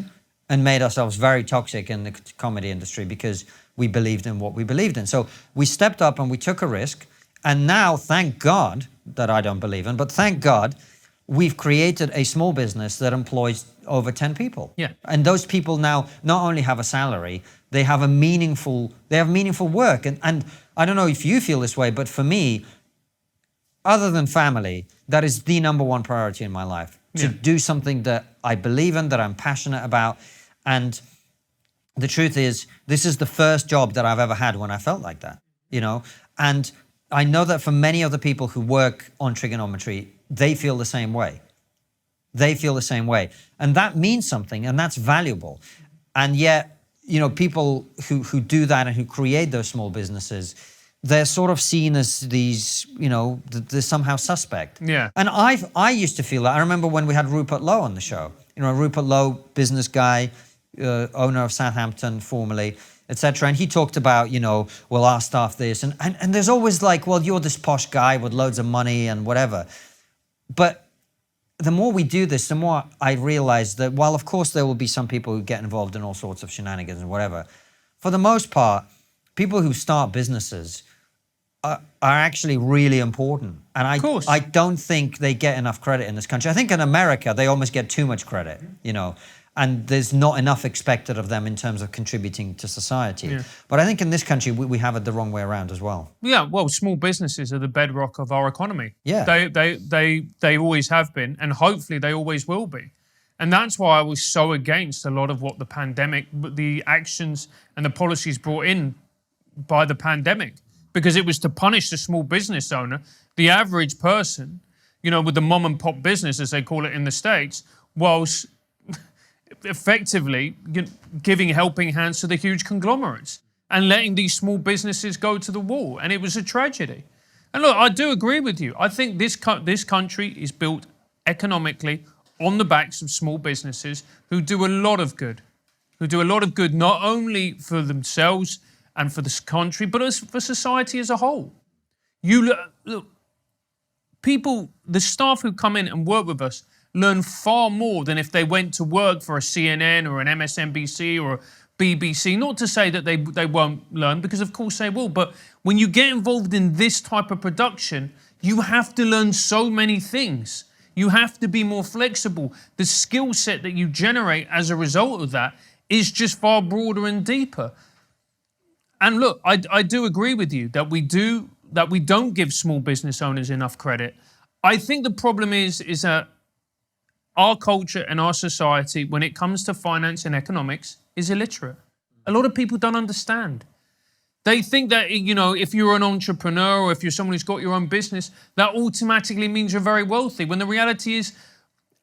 and made ourselves very toxic in the comedy industry because we believed in what we believed in. So we stepped up and we took a risk. And now, thank God, that I don't believe in, but thank God, we've created a small business that employs over 10 people. Yeah. And those people now not only have a salary, they have meaningful work. And I don't know if you feel this way, but for me, other than family, that is the number one priority in my life. To do something that I believe in, that I'm passionate about. And the truth is, this is the first job that I've ever had when I felt like that, you know? And I know that for many other people who work on trigonometry, they feel the same way. They feel the same way. And that means something, and that's valuable. And yet, you know, people who do that and who create those small businesses, they're sort of seen as these, you know, they're somehow suspect. Yeah. And I used to feel that. I remember when we had Rupert Lowe on the show. You know, Rupert Lowe, business guy, owner of Southampton formerly, etc. And he talked about, you know, well, our staff this. And there's always like, well, you're this posh guy with loads of money and whatever. But the more we do this, the more I realize that while, of course, there will be some people who get involved in all sorts of shenanigans and whatever, for the most part, people who start businesses are actually really important. And I don't think they get enough credit in this country. I think in America, they almost get too much credit, you know, and there's not enough expected of them in terms of contributing to society. Yeah. But I think in this country, we have it the wrong way around as well. Yeah, well, small businesses are the bedrock of our economy. Yeah. They always have been, and hopefully they always will be. And that's why I was so against a lot of what the pandemic, the actions and the policies brought in by the pandemic, because it was to punish the small business owner, the average person, you know, with the mom and pop business, as they call it in the States, whilst effectively giving helping hands to the huge conglomerates and letting these small businesses go to the wall. And it was a tragedy. And look, I do agree with you. I think this country is built economically on the backs of small businesses who do a lot of good, not only for themselves and for this country, but for society as a whole. You look, people, the staff who come in and work with us learn far more than if they went to work for a CNN or an MSNBC or a BBC. Not to say that they won't learn, because of course they will, but when you get involved in this type of production, you have to learn so many things. You have to be more flexible. The skill set that you generate as a result of that is just far broader and deeper. And look, I do agree with you that we don't give small business owners enough credit. I think the problem is that our culture and our society, when it comes to finance and economics, is illiterate. A lot of people don't understand. They think that, you know, if you're an entrepreneur or if you're someone who's got your own business, that automatically means you're very wealthy, when the reality is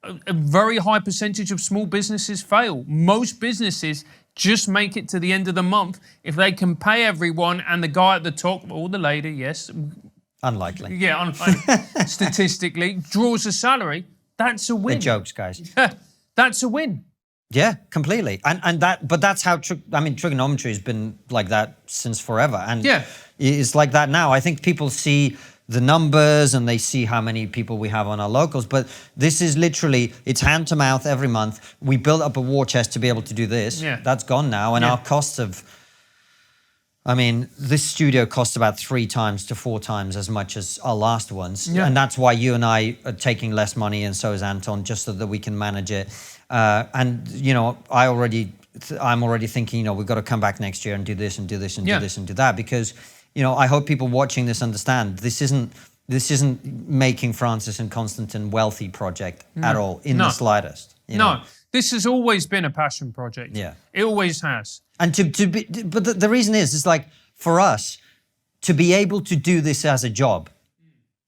a very high percentage of small businesses fail. Most businesses just make it to the end of the month if they can pay everyone and the guy at the top, or the lady, yes. Unlikely. Yeah, unlikely. Statistically, draws a salary. That's a win. They're jokes, guys. Yeah, that's a win. Yeah, completely. But that's how, trigonometry has been like that since forever. And yeah, it's like that now. I think people see the numbers and they see how many people we have on our locals, but this is literally, it's hand to mouth every month. We built up a war chest to be able to do this. Yeah. That's gone now. And our costs have, I mean, this studio costs about 3 times to 4 times as much as our last ones. Yeah. And that's why you and I are taking less money, and so is Anton, just so that we can manage it. And, you know, I'm already thinking, you know, we've got to come back next year and do this and do this and do this and do that, because, you know, I hope people watching this understand this isn't making Francis and Konstantin wealthy project at all, in the slightest. You know? This has always been a passion project. Yeah. It always has. And but the reason is like, for us to be able to do this as a job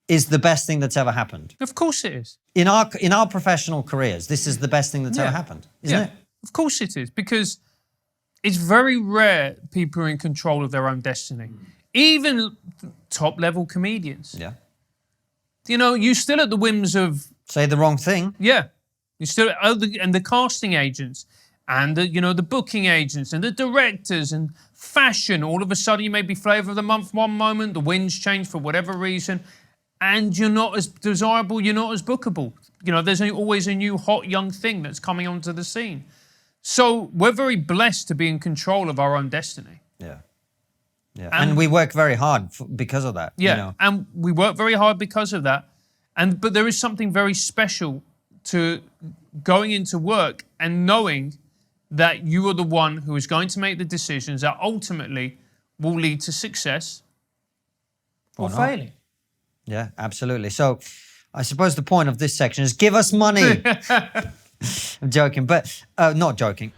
is the best thing that's ever happened. Of course it is. In our professional careers, this is the best thing that's ever happened, isn't it? Of course it is, because it's very rare people are in control of their own destiny. Even top-level comedians. Yeah. You know, you're still at the whims of... Say the wrong thing. Yeah. You're still... And the casting agents and the booking agents and the directors and fashion. All of a sudden you may be flavour of the month one moment, the winds change for whatever reason, and you're not as desirable, you're not as bookable. You know, there's always a new hot young thing that's coming onto the scene. So we're very blessed to be in control of our own destiny. Yeah. Yeah. And we work very hard because of that. Yeah, you know? And we work very hard because of that. But there is something very special to going into work and knowing that you are the one who is going to make the decisions that ultimately will lead to success or failing. Yeah, absolutely. So I suppose the point of this section is give us money. I'm joking, but not joking.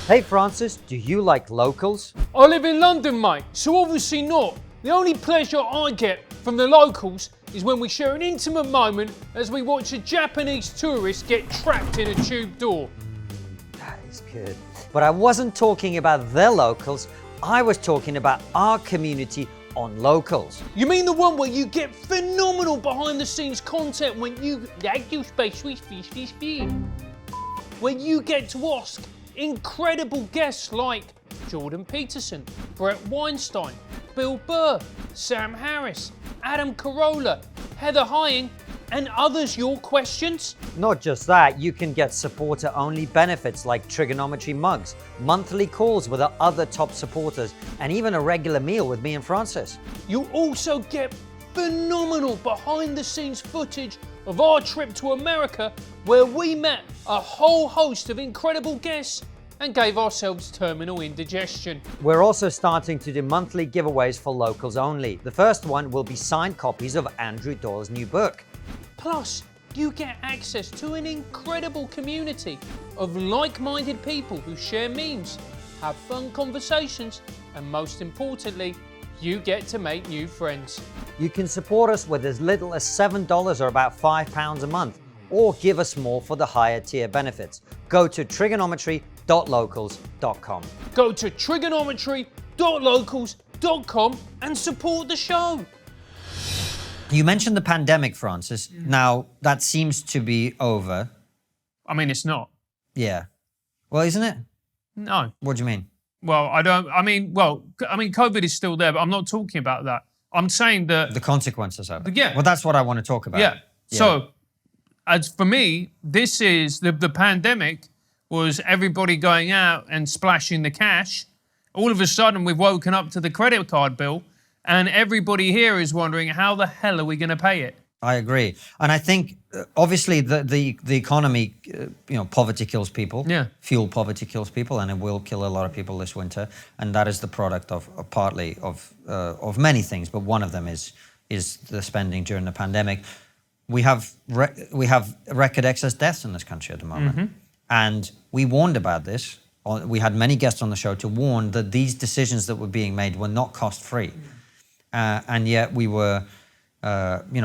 Hey, Francis, do you like locals? I live in London, mate, so obviously not. The only pleasure I get from the locals is when we share an intimate moment as we watch a Japanese tourist get trapped in a tube door. That is good. But I wasn't talking about the locals. I was talking about our community on locals. You mean the one where you get phenomenal behind the scenes content when you where you get to ask incredible guests like Jordan Peterson, Brett Weinstein, Bill Burr, Sam Harris, Adam Carolla, Heather Hying, and others your questions? Not just that, you can get supporter-only benefits like TRIGGERnometry mugs, monthly calls with our other top supporters, and even a regular meal with me and Francis. You also get phenomenal behind-the-scenes footage of our trip to America, where we met a whole host of incredible guests and gave ourselves terminal indigestion. We're also starting to do monthly giveaways for locals only. The first one will be signed copies of Andrew Doyle's new book. Plus, you get access to an incredible community of like-minded people who share memes, have fun conversations, and most importantly, you get to make new friends. You can support us with as little as $7 or about £5 a month, or give us more for the higher tier benefits. Go to TRIGGERnometry.locals.com. Go to TRIGGERnometry.locals.com and support the show. You mentioned the pandemic, Francis. Now, that seems to be over. I mean, it's not. Yeah. Well, isn't it? No. What do you mean? Well, COVID is still there, but I'm not talking about that. I'm saying that... The consequences of it. Yeah. Well, that's what I want to talk about. Yeah. So, as for me, this is... The pandemic was everybody going out and splashing the cash. All of a sudden, we've woken up to the credit card bill, and everybody here is wondering, how the hell are we going to pay it? I agree. And I think, obviously, the economy, poverty kills people. Yeah. Fuel poverty kills people, and it will kill a lot of people this winter. And that is the product of partly of many things, but one of them is the spending during the pandemic. We have record excess deaths in this country at the moment. Mm-hmm. And we warned about this. We had many guests on the show to warn that these decisions that were being made were not cost-free. And yet we were...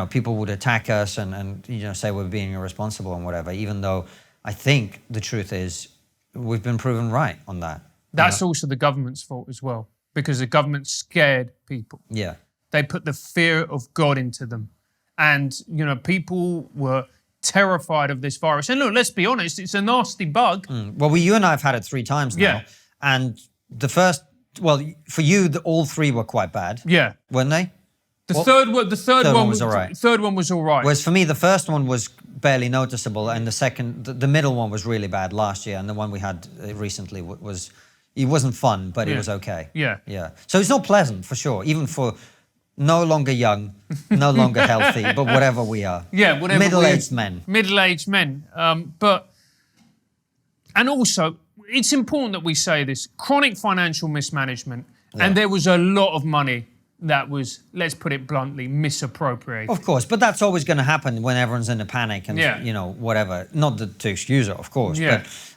people would attack us and say we're being irresponsible and whatever, even though I think the truth is we've been proven right on that. That's also the government's fault as well, because the government scared people. Yeah. They put the fear of God into them. And, people were terrified of this virus. And look, let's be honest, it's a nasty bug. Well, you and I have had it 3 times now. Yeah. And the first, for you, all 3 were quite bad. Yeah. Weren't they? The third one was all right. Third one was all right. Whereas for me, the first one was barely noticeable, and the middle one was really bad last year, and the one we had recently it wasn't fun, but it was okay. Yeah. Yeah. So it's not pleasant for sure, even for no longer young, no longer healthy, but whatever we are. Yeah, whatever. Middle-aged men. Middle-aged men. And also, it's important that we say this: chronic financial mismanagement, and there was a lot of money that was, let's put it bluntly, misappropriated. Of course, but that's always going to happen when everyone's in a panic and, whatever. Not to excuse it, of course,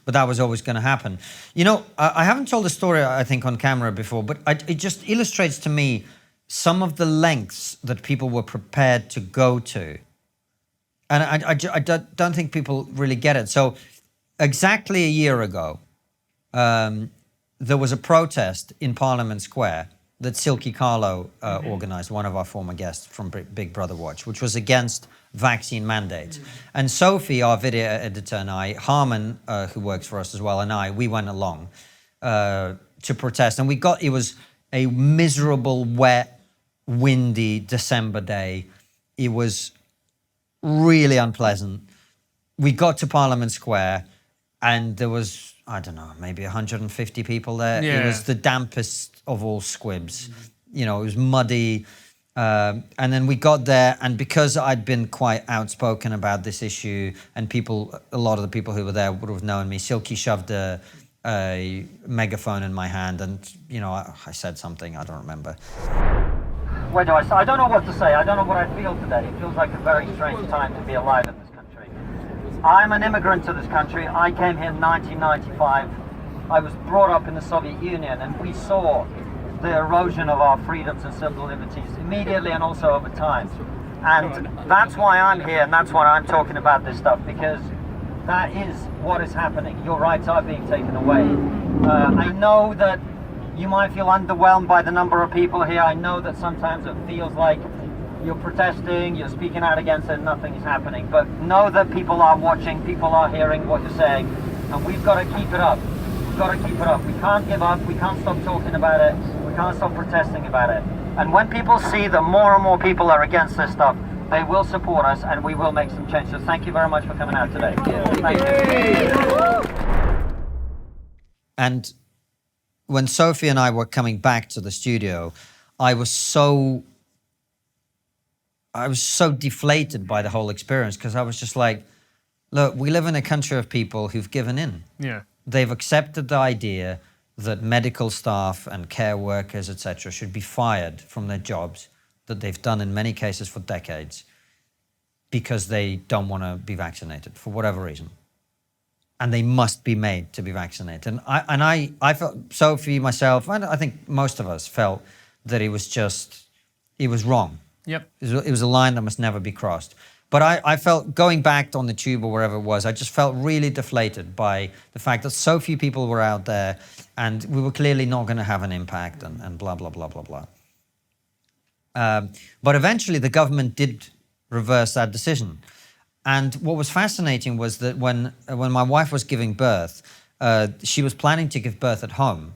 but that was always going to happen. I haven't told the story, I think, on camera before, but it just illustrates to me some of the lengths that people were prepared to go to. And I don't think people really get it. So exactly a year ago, there was a protest in Parliament Square that Silky Carlo organised, one of our former guests from Big Brother Watch, which was against vaccine mandates. And Sophie, our video editor, and I, Harman, who works for us as well, and we went along to protest. And it was a miserable, wet, windy December day. It was really unpleasant. We got to Parliament Square, and there was, I don't know, maybe 150 people there. Yeah. It was the dampest of all squibs. It was muddy. And then we got there, and because I'd been quite outspoken about this issue, and a lot of the people who were there would have known me, Silky shoved a megaphone in my hand, and, I said something, I don't remember. where do I start? I don't know what to say. I don't know what I feel today. It feels like a very strange time to be alive in this country. I'm an immigrant to this country. I came here in 1995. I was brought up in the Soviet Union, and we saw the erosion of our freedoms and civil liberties immediately and also over time. And that's why I'm here, and that's why I'm talking about this stuff, because that is what is happening. Your rights are being taken away. I know that you might feel underwhelmed by the number of people here. I know that sometimes it feels like you're protesting, you're speaking out against it, and nothing is happening. But know that people are watching, people are hearing what you're saying, and we've got to keep it up. We've got to keep it up. We can't give up. We can't stop talking about it. We can't stop protesting about it. And when people see that more and more people are against this stuff, they will support us, and we will make some change. So thank you very much for coming out today. Thank you. And when Sophie and I were coming back to the studio, I was so deflated by the whole experience, because I was just like, look, we live in a country of people who've given in. Yeah. They've accepted the idea that medical staff and care workers, etc., should be fired from their jobs that they've done in many cases for decades because they don't want to be vaccinated for whatever reason. And they must be made to be vaccinated. And I felt, Sophie, myself, and I think most of us felt that it was wrong. Yep. It was a line that must never be crossed. But I felt, going back on the tube or wherever it was, I just felt really deflated by the fact that so few people were out there, and we were clearly not going to have an impact, and blah, blah, blah, blah, blah. But eventually the government did reverse that decision. And what was fascinating was that when my wife was giving birth, she was planning to give birth at home.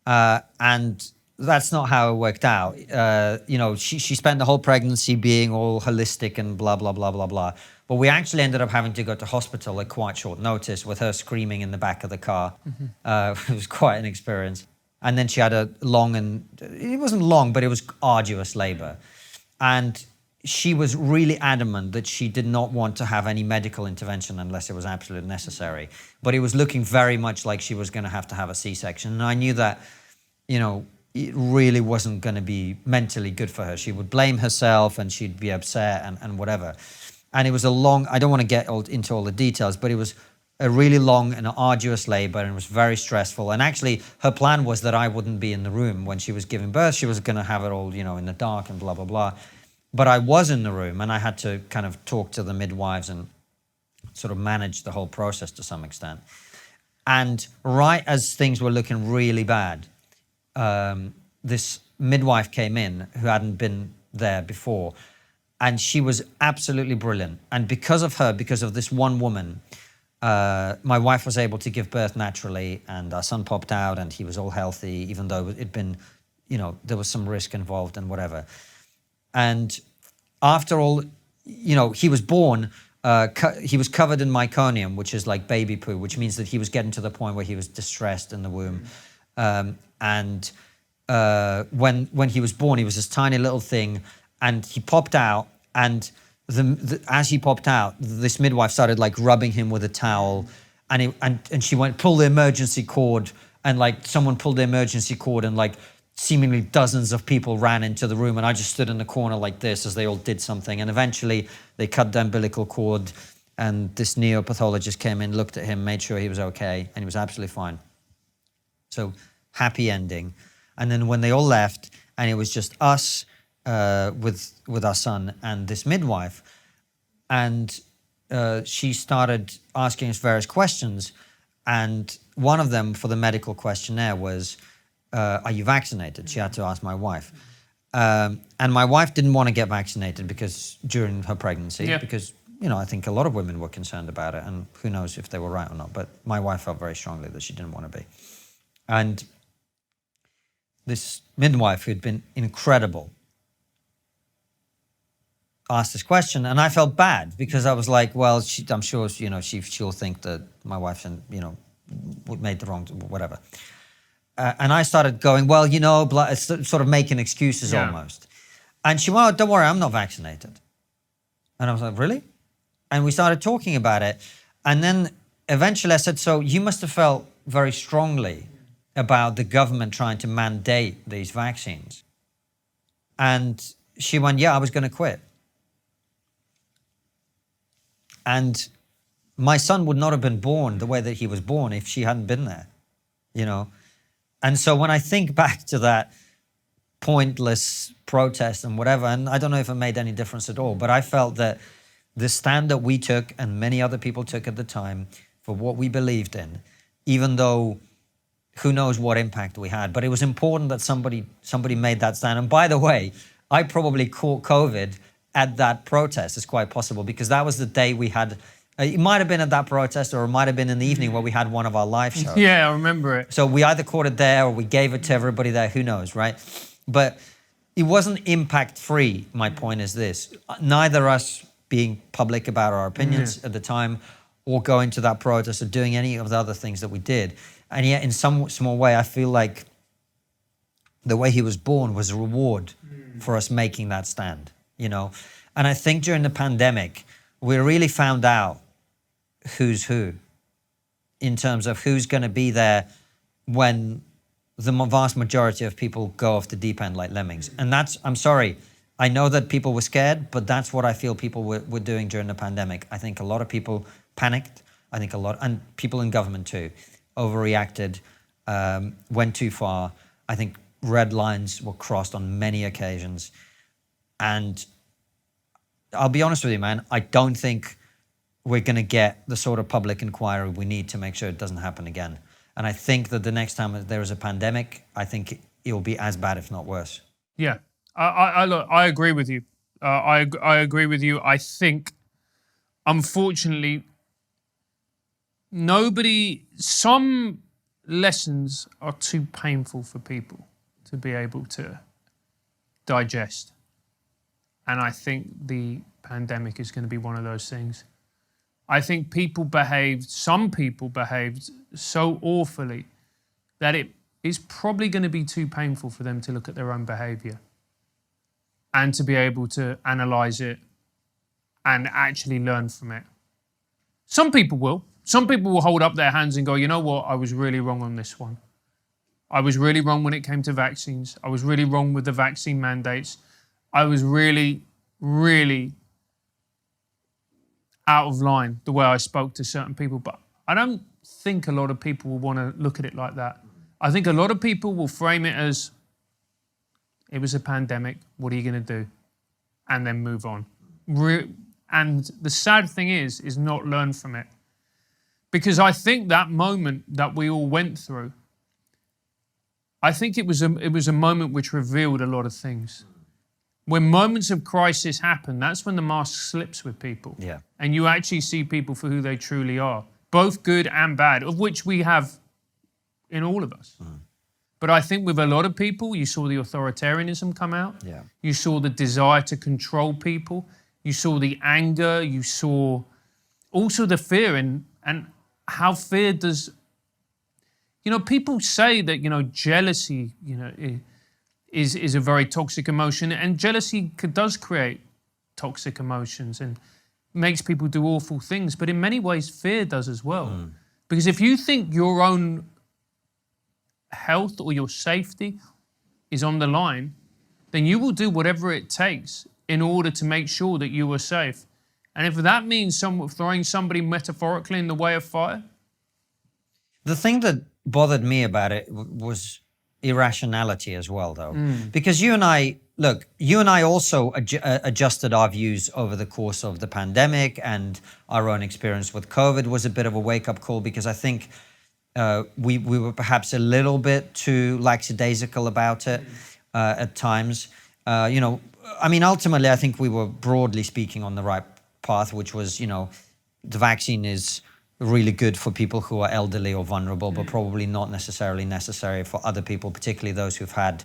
And that's not how it worked out. You know, she spent the whole pregnancy being all holistic and blah, blah, blah, blah, blah. But we actually ended up having to go to hospital at quite short notice with her screaming in the back of the car. It was quite an experience. And then she had a long, and it wasn't long, but it was arduous labor. And she was really adamant that she did not want to have any medical intervention unless it was absolutely necessary. But it was looking very much like she was going to have a C-section. And I knew that, you know, it really wasn't going to be mentally good for her. She would blame herself and she'd be upset and whatever. And it was a long, I don't want to get into all the details, but it was a really long and arduous labor, and it was very stressful. And actually her plan was that I wouldn't be in the room when she was giving birth. She was going to have it all, you know, in the dark and blah, blah, blah. But I was in the room, and I had to kind of talk to the midwives and sort of manage the whole process to some extent. And right as things were looking really bad, this midwife came in who hadn't been there before, and she was absolutely brilliant. And because of her, because of this one woman, my wife was able to give birth naturally, and our son popped out, and he was all healthy, even though it'd been, you know, there was some risk involved and whatever. And after all, you know, he was born, he was covered in meconium, which is like baby poo, which means that he was getting to the point where he was distressed in the womb. And when he was born, he was this tiny little thing, and he popped out, and as he popped out, this midwife started like rubbing him with a towel, and she went, pull the emergency cord, and like someone pulled the emergency cord, and like seemingly dozens of people ran into the room, and I just stood in the corner like this as they all did something. And eventually they cut the umbilical cord, and this neopathologist came in, looked at him, made sure he was okay, and he was absolutely fine. So happy ending. And then when they all left, and it was just us with our son and this midwife, and she started asking us various questions, and one of them for the medical questionnaire was, are you vaccinated? She had to ask my wife. And my wife didn't want to get vaccinated because during her pregnancy, because, you know, I think a lot of women were concerned about it, and who knows if they were right or not, but my wife felt very strongly that she didn't want to be. And this midwife, who'd been incredible, asked this question, and I felt bad because I was like, well, I'm sure, you know, she'll think that my wife, you know, made the wrong, whatever. And I started going, well, you know, sort of making excuses almost. And she went, oh, don't worry, I'm not vaccinated. And I was like, really? And we started talking about it. And then eventually I said, so you must have felt very strongly about the government trying to mandate these vaccines. And she went, yeah, I was going to quit. And my son would not have been born the way that he was born if she hadn't been there, you know. And so when I think back to that pointless protest and whatever, and I don't know if it made any difference at all, but I felt that the stand that we took and many other people took at the time for what we believed in, even though who knows what impact we had, but it was important that somebody made that stand. And by the way, I probably caught COVID at that protest. It's quite possible, because that was the day we had, it might have been at that protest, or it might have been in the evening where we had one of our live shows. Yeah, I remember it. So we either caught it there or we gave it to everybody there, who knows, right? But it wasn't impact free. My point is this: neither us being public about our opinions at the time, or going to that protest, or doing any of the other things that we did. And yet in some small way, I feel like the way he was born was a reward for us making that stand, you know? And I think during the pandemic, we really found out who's who in terms of who's going to be there when the vast majority of people go off the deep end like lemmings. And that's, I'm sorry, I know that people were scared, but that's what I feel people were doing during the pandemic. I think a lot of people panicked. I think a lot, and people in government too, overreacted, went too far. I think red lines were crossed on many occasions. And I'll be honest with you, man, I don't think we're going to get the sort of public inquiry we need to make sure it doesn't happen again. And I think that the next time there is a pandemic, I think it will be as bad, if not worse. Yeah, I agree with you. I agree with you. I think, unfortunately, some lessons are too painful for people to be able to digest. And I think the pandemic is going to be one of those things. I think some people behaved so awfully that it is probably going to be too painful for them to look at their own behavior and to be able to analyze it and actually learn from it. Some people will. Some people will hold up their hands and go, you know what, I was really wrong on this one. I was really wrong when it came to vaccines. I was really wrong with the vaccine mandates. I was really, really out of line the way I spoke to certain people. But I don't think a lot of people will want to look at it like that. I think a lot of people will frame it as, it was a pandemic, what are you going to do? And then move on. And the sad thing is not learn from it. Because I think that moment that we all went through, I think it was a moment which revealed a lot of things. When moments of crisis happen, that's when the mask slips with people. Yeah. And you actually see people for who they truly are, both good and bad, of which we have in all of us. But I think with a lot of people, you saw the authoritarianism come out. Yeah. You saw the desire to control people. You saw the anger. You saw also the fear and how fear does... You know, people say that, you know, jealousy, you know, is a very toxic emotion, and jealousy does create toxic emotions and makes people do awful things. But in many ways, fear does as well. Because if you think your own health or your safety is on the line, then you will do whatever it takes in order to make sure that you are safe. And if that means throwing somebody metaphorically in the way of fire. The thing that bothered me about it was irrationality as well, though. Because you and I also adjusted our views over the course of the pandemic, and our own experience with COVID was a bit of a wake-up call, because I think we were perhaps a little bit too lackadaisical about it at times. You know, I mean, ultimately, I think we were broadly speaking on the right path, which was, you know, the vaccine is really good for people who are elderly or vulnerable, but probably not necessarily necessary for other people, particularly those who've had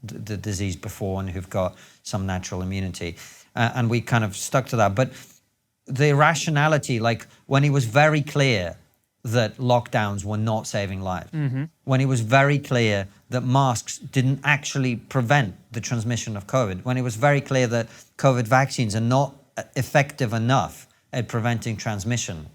the disease before and who've got some natural immunity. And we kind of stuck to that. But the irrationality, like when it was very clear that lockdowns were not saving lives, when it was very clear that masks didn't actually prevent the transmission of COVID, when it was very clear that COVID vaccines are not effective enough at preventing transmission,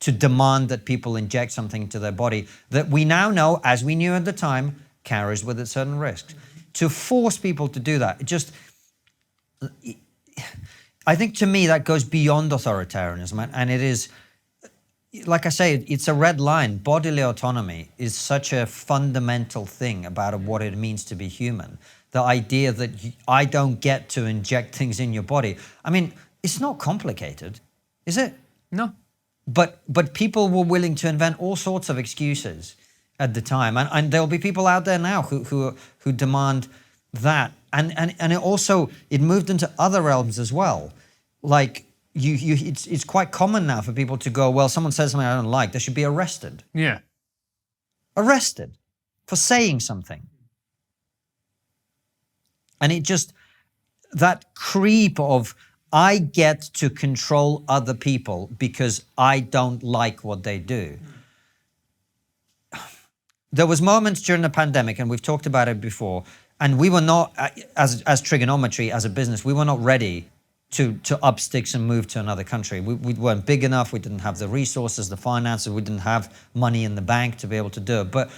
to demand that people inject something into their body that we now know, as we knew at the time, carries with it certain risks. to force people to do that, it just, I think to me that goes beyond authoritarianism, and it is, like I say, it's a red line. Bodily autonomy is such a fundamental thing about what it means to be human. The idea that I don't get to inject things in your body. I mean, it's not complicated, is it? No. But people were willing to invent all sorts of excuses at the time, and there'll be people out there now who demand that, and it also, it moved into other realms as well. Like it's quite common now for people to go, well, someone says something I don't like, they should be arrested. Yeah. Arrested for saying something. And it just, that creep of, I get to control other people because I don't like what they do. There was moments during the pandemic, and we've talked about it before, and we were not, as TRIGGERnometry, as a business, we were not ready to up sticks and move to another country. We weren't big enough, we didn't have the resources, the finances, we didn't have money in the bank to be able to do it. But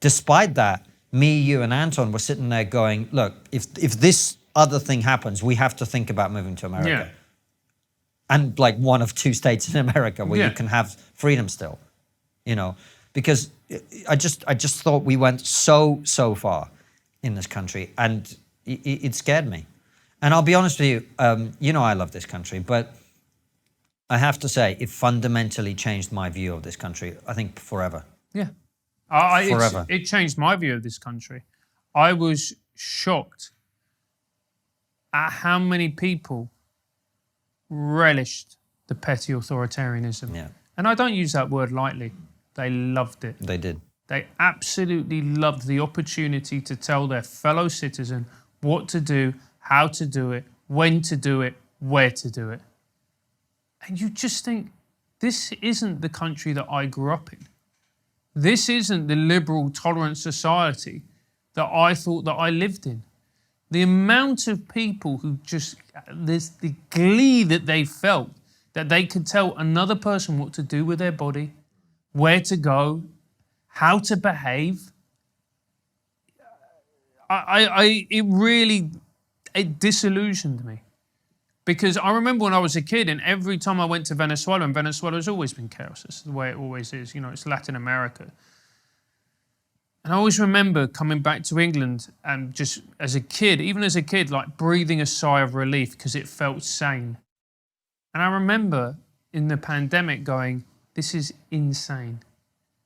despite that, me, you, and Anton were sitting there going, look, if this other thing happens, we have to think about moving to America. Yeah. And like one of 2 states in America where Yeah. you can have freedom still, you know, because I just thought we went so far in this country, and it scared me. And I'll be honest with you, you know I love this country, but I have to say it fundamentally changed my view of this country, I think forever. Yeah. Forever. It changed my view of this country. I was shocked at how many people relished the petty authoritarianism. Yeah. And I don't use that word lightly. They loved it. They did. They absolutely loved the opportunity to tell their fellow citizen what to do, how to do it, when to do it, where to do it. And you just think, this isn't the country that I grew up in. This isn't the liberal, tolerant society that I thought that I lived in. The amount of people who just, there's the glee that they felt that they could tell another person what to do with their body, where to go, how to behave. It disillusioned me. Because I remember when I was a kid, and every time I went to Venezuela, and Venezuela's always been chaos, it's the way it always is, you know, it's Latin America. And I always remember coming back to England and just as a kid, even as a kid, like breathing a sigh of relief because it felt sane. And I remember in the pandemic going, this is insane.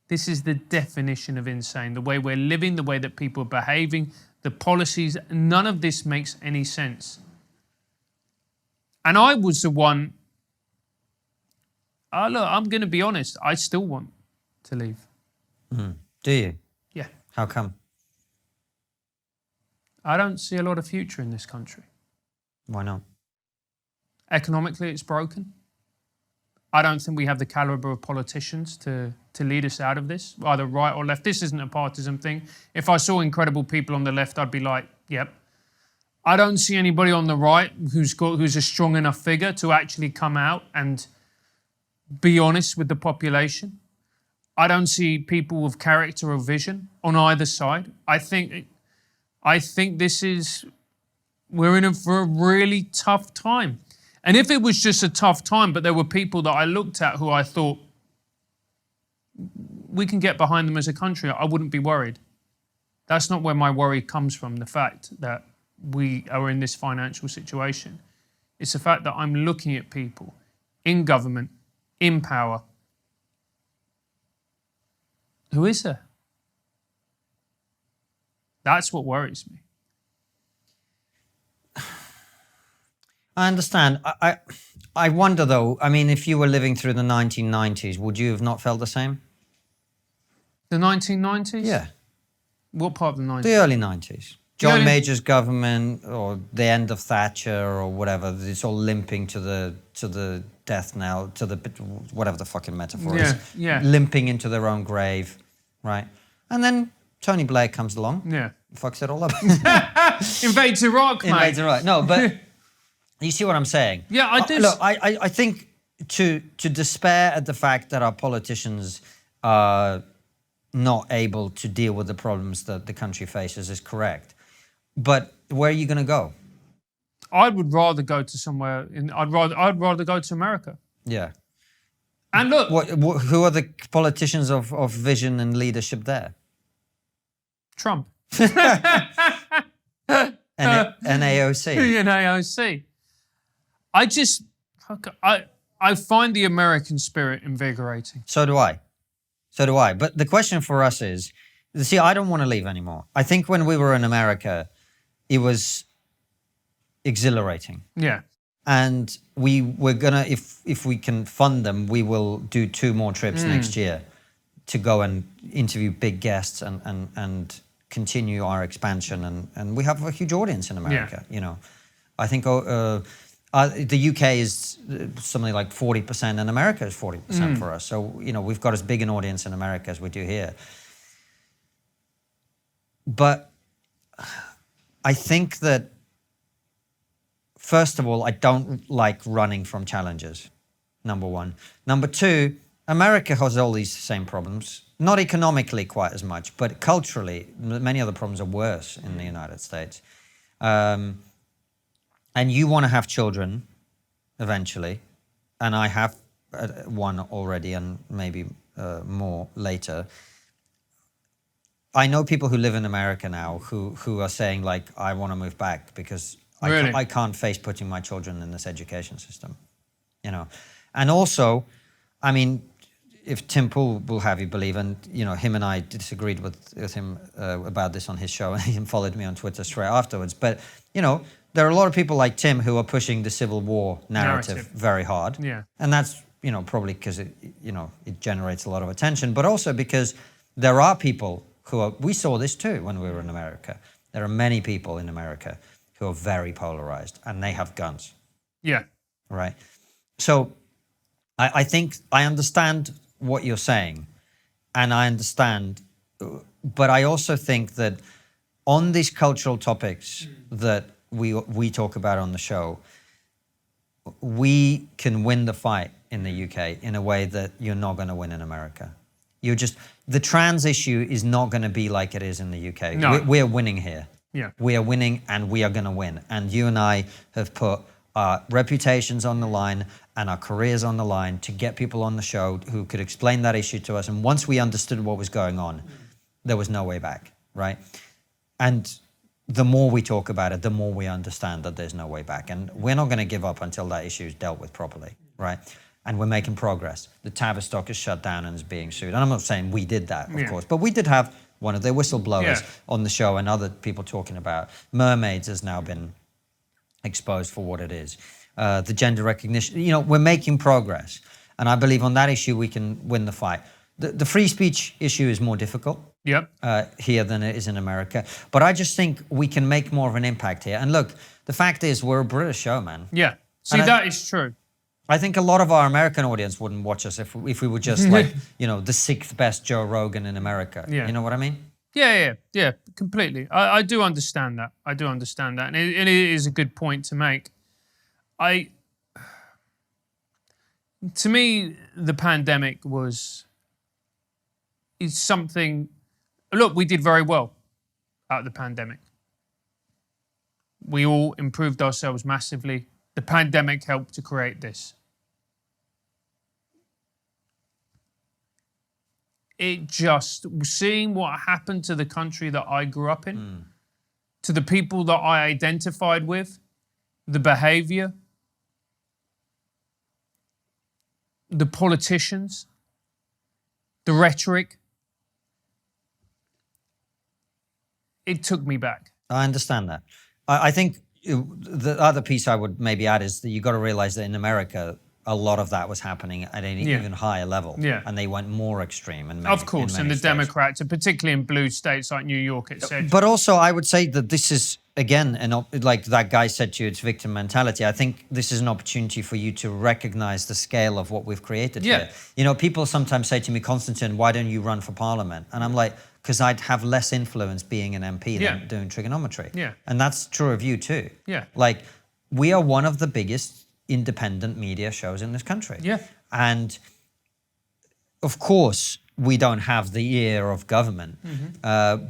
This is the definition of insane. The way we're living, the way that people are behaving, the policies, none of this makes any sense. And I was the one, look, I'm going to be honest, I still want to leave. Mm. Do you? Yeah. How come? I don't see a lot of future in this country. Why not? Economically, it's broken. I don't think we have the caliber of politicians to lead us out of this, either right or left. This isn't a partisan thing. If I saw incredible people on the left, I'd be like, yep. I don't see anybody on the right who's a strong enough figure to actually come out and be honest with the population. I don't see people with character or vision on either side. I think we're in for a really tough time. And if it was just a tough time, but there were people that I looked at who I thought, we can get behind them as a country, I wouldn't be worried. That's not where my worry comes from, the fact that we are in this financial situation. It's the fact that I'm looking at people in government, in power. Who is there? That's what worries me. I understand. I wonder though, I mean, if you were living through the 1990s, would you have not felt the same? The 1990s? Yeah. What part of the 90s? The early 90s. John Major's government, or the end of Thatcher, or whatever. It's all limping to the death knell, to the whatever the fucking metaphor is. Yeah. Limping into their own grave, right? And then Tony Blair comes along. Yeah. Fucks it all up. Invades Iraq, mate. Invades Iraq. No, but you see what I'm saying? Yeah, I do. Look, I think to despair at the fact that our politicians are not able to deal with the problems that the country faces is correct. But where are you going to go? I would rather go to somewhere. I'd rather go to America. Yeah. And look, Who are the politicians of vision and leadership there? Trump. And AOC. And AOC. I find the American spirit invigorating. So do I. But the question for us is, see, I don't want to leave anymore. I think when we were in America, it was exhilarating. Yeah. And we're gonna, if we can fund them, we will do 2 more trips next year to go and interview big guests and continue our expansion. And we have a huge audience in America. You know, I think the UK is something like 40%, and America is 40% for us. So you know, we've got as big an audience in America as we do here. But I think that, first of all, I don't like running from challenges, number one. Number two, America has all these same problems, not economically quite as much, but culturally, many of the problems are worse in the United States. And you want to have children eventually, and I have one already and maybe more later. I know people who live in America now who are saying, like, I want to move back because Really? I can't face putting my children in this education system, you know. And also, I mean, if Tim Pool will have you believe, and you know, him and I disagreed with him about this on his show, and he followed me on Twitter straight afterwards. But you know, there are a lot of people like Tim who are pushing the Civil War narrative very hard. Yeah. And that's, you know, probably because it, you know, it generates a lot of attention, but also because there are people who are, we saw this too when we were in America. There are many people in America who are very polarized, and they have guns. Yeah. Right. So I think I understand what you're saying, and I understand, but I also think that on these cultural topics that we talk about on the show, we can win the fight in the UK in a way that you're not going to win in America. You're just, the trans issue is not going to be like it is in the UK. No. We're winning here. Yeah. We are winning, and we are going to win. And you and I have put our reputations on the line and our careers on the line to get people on the show who could explain that issue to us. And once we understood what was going on, there was no way back, right? And the more we talk about it, the more we understand that there's no way back. And we're not going to give up until that issue is dealt with properly, right? And we're making progress. The Tavistock is shut down and is being sued. And I'm not saying we did that, of course, but we did have one of their whistleblowers on the show, and other people talking about mermaids has now been exposed for what it is. The gender recognition, you know, we're making progress. And I believe on that issue, we can win the fight. The free speech issue is more difficult here than it is in America. But I just think we can make more of an impact here. And look, the fact is, we're a British show, man. Yeah. See, that is true. I think a lot of our American audience wouldn't watch us if we were just like, you know, the 6th best Joe Rogan in America. Yeah. You know what I mean? Yeah, completely. I do understand that. And it is a good point to make. To me, the pandemic is something, look, we did very well out of the pandemic. We all improved ourselves massively. The pandemic helped to create this. It just, seeing what happened to the country that I grew up in, to the people that I identified with, the behavior, the politicians, the rhetoric, it took me back. I understand that. I think the other piece I would maybe add is that you got to realize that in America, a lot of that was happening at an even higher level. Yeah. And they went more extreme. Of course, and the Democrats, and particularly in blue states like New York, etc. But also, I would say that this is, again, like that guy said to you, it's victim mentality. I think this is an opportunity for you to recognize the scale of what we've created here. You know, people sometimes say to me, Konstantin, why don't you run for parliament? And I'm like, because I'd have less influence being an MP than doing trigonometry. Yeah. And that's true of you too. Yeah. Like, we are one of the biggest independent media shows in this country. Yeah. And of course, we don't have the ear of government,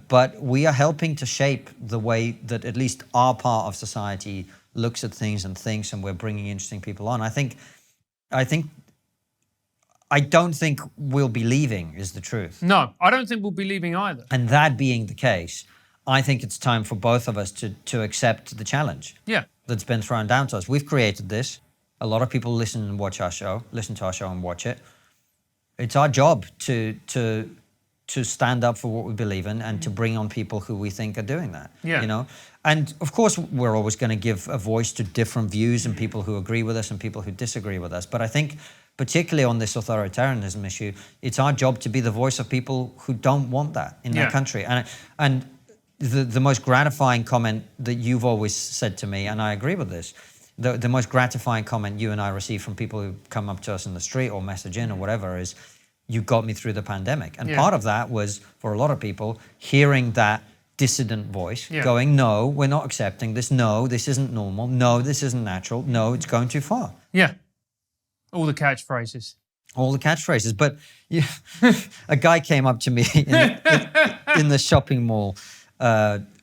but we are helping to shape the way that at least our part of society looks at things and thinks, and we're bringing interesting people on. I don't think we'll be leaving, is the truth. No, I don't think we'll be leaving either. And that being the case, I think it's time for both of us to accept the challenge that's been thrown down to us. We've created this. A lot of people listen to our show and watch it. It's our job to stand up for what we believe in and to bring on people who we think are doing that. You know, and of course we're always going to give a voice to different views and people who agree with us and people who disagree with us. But I think particularly on this authoritarianism issue, it's our job to be the voice of people who don't want that in their country. And the most gratifying comment that you've always said to me, and I agree with this, the most gratifying comment you and I receive from people who come up to us in the street or message in or whatever is, you got me through the pandemic. And part of that was, for a lot of people, hearing that dissident voice going, no, we're not accepting this. No, this isn't normal. No, this isn't natural. No, it's going too far. Yeah. All the catchphrases. All the catchphrases. But a guy came up to me in the shopping mall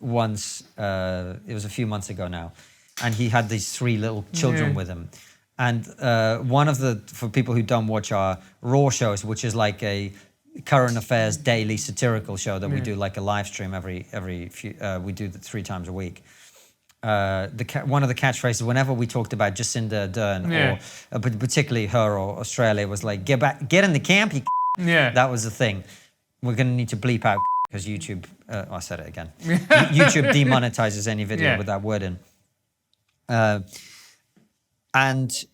once, it was a few months ago now, and he had these 3 little children with him. And one of the, for people who don't watch our Raw shows, which is like a current affairs daily satirical show that we do like a live stream every few, we do 3 times a week. One of the catchphrases, whenever we talked about Jacinda Ardern, or but particularly her or Australia, was like, get in the camp, you That was the thing. We're going to need to bleep out because YouTube, I said it again. YouTube demonetizes any video with that word in. And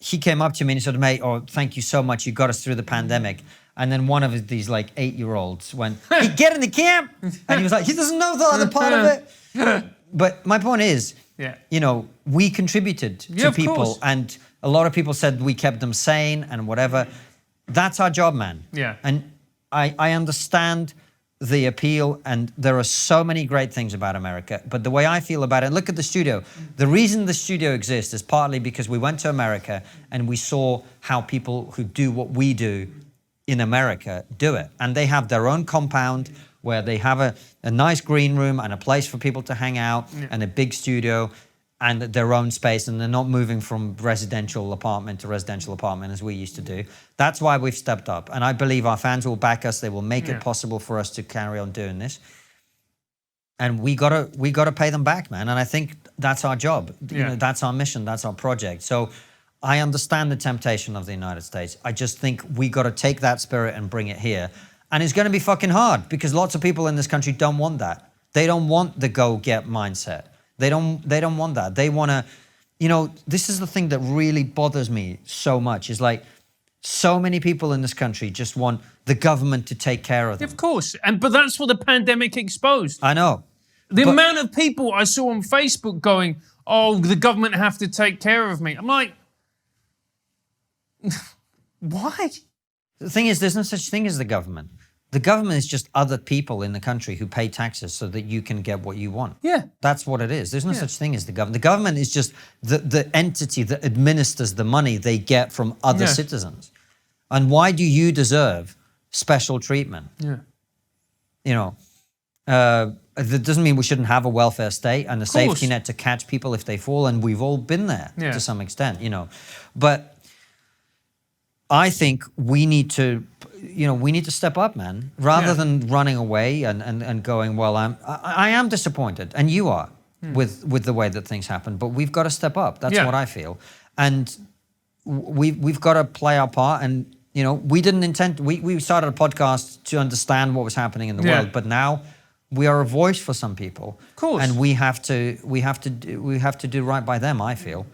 he came up to me and he said, mate, oh, thank you so much. You got us through the pandemic. And then one of these like 8-year-olds went, hey, get in the camp. And he was like, he doesn't know the other part of it. But my point is, you know, we contributed to people, and a lot of people said we kept them sane and whatever. That's our job, man. And I understand the appeal, and there are so many great things about America, but the way I feel about it, look at the studio. The reason the studio exists is partly because we went to America and we saw how people who do what we do in America do it. And they have their own compound where they have a nice green room and a place for people to hang out and a big studio and their own space, and they're not moving from residential apartment to residential apartment as we used to do. That's why we've stepped up. And I believe our fans will back us. They will make it possible for us to carry on doing this. And we gotta pay them back, man. And I think that's our job. You know, that's our mission, that's our project. So I understand the temptation of the United States. I just think we gotta take that spirit and bring it here. And it's gonna be fucking hard because lots of people in this country don't want that. They don't want the go-get mindset. They don't want that. They want to, you know, this is the thing that really bothers me so much, is like so many people in this country just want the government to take care of them. Of course. But that's what the pandemic exposed. I know. The amount of people I saw on Facebook going, oh, the government have to take care of me. I'm like, why? The thing is, there's no such thing as the government. The government is just other people in the country who pay taxes so that you can get what you want. That's what it is. There's no such thing as the government. The government is just the entity that administers the money they get from other citizens. And why do you deserve special treatment? You know, that doesn't mean we shouldn't have a welfare state and a safety net to catch people if they fall, and we've all been there to some extent, you know. But I think we need to, you know, we need to step up, man, rather than running away and going, well, I am disappointed, and you are, with the way that things happen, but we've got to step up. That's what I feel. And we've got to play our part. And, you know, we didn't intend, we started a podcast to understand what was happening in the world, but now we are a voice for some people. Of course. And we have to do right by them, I feel.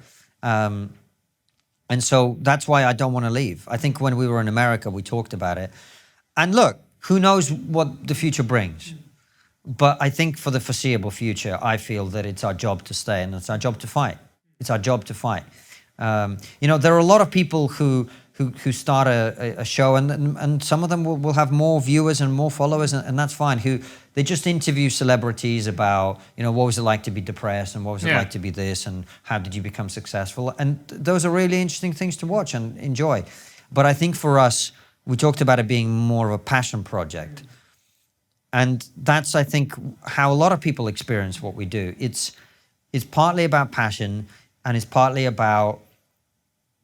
And so that's why I don't want to leave. I think when we were in America, we talked about it. And look, who knows what the future brings? But I think for the foreseeable future, I feel that it's our job to stay and it's our job to fight. It's our job to fight. You know, there are a lot of people who start a show, and some of them will have more viewers and more followers, and that's fine, who they just interview celebrities about, you know, what was it like to be depressed and what was it like to be this and how did you become successful? And those are really interesting things to watch and enjoy. But I think for us, We talked about it being more of a passion project. And that's, I think, how a lot of people experience what we do. It's partly about passion, and it's partly about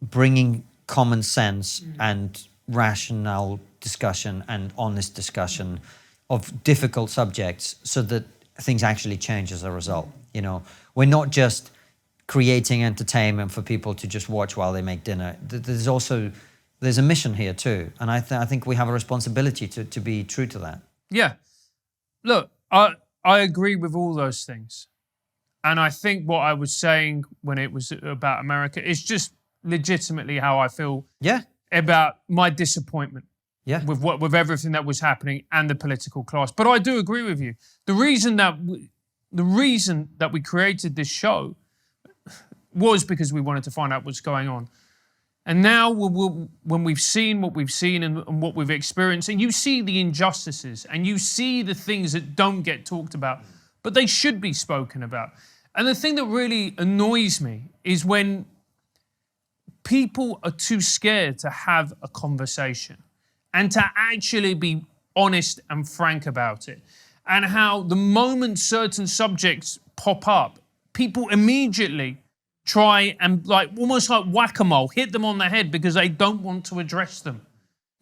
bringing common sense and rational discussion and honest discussion of difficult subjects so that things actually change as a result. You know, we're not just creating entertainment for people to just watch while they make dinner. There's a mission here too. And I think we have a responsibility to be true to that. Yeah. Look, I agree with all those things. And I think what I was saying when it was about America is just legitimately how I feel about my disappointment with everything that was happening and the political class. But I do agree with you. The reason that we created this show was because we wanted to find out what's going on. And now when we've seen what we've seen and what we've experienced, and you see the injustices and you see the things that don't get talked about, but they should be spoken about. And the thing that really annoys me is when people are too scared to have a conversation and to actually be honest and frank about it. And how the moment certain subjects pop up, people immediately try and almost like whack-a-mole, hit them on the head because they don't want to address them.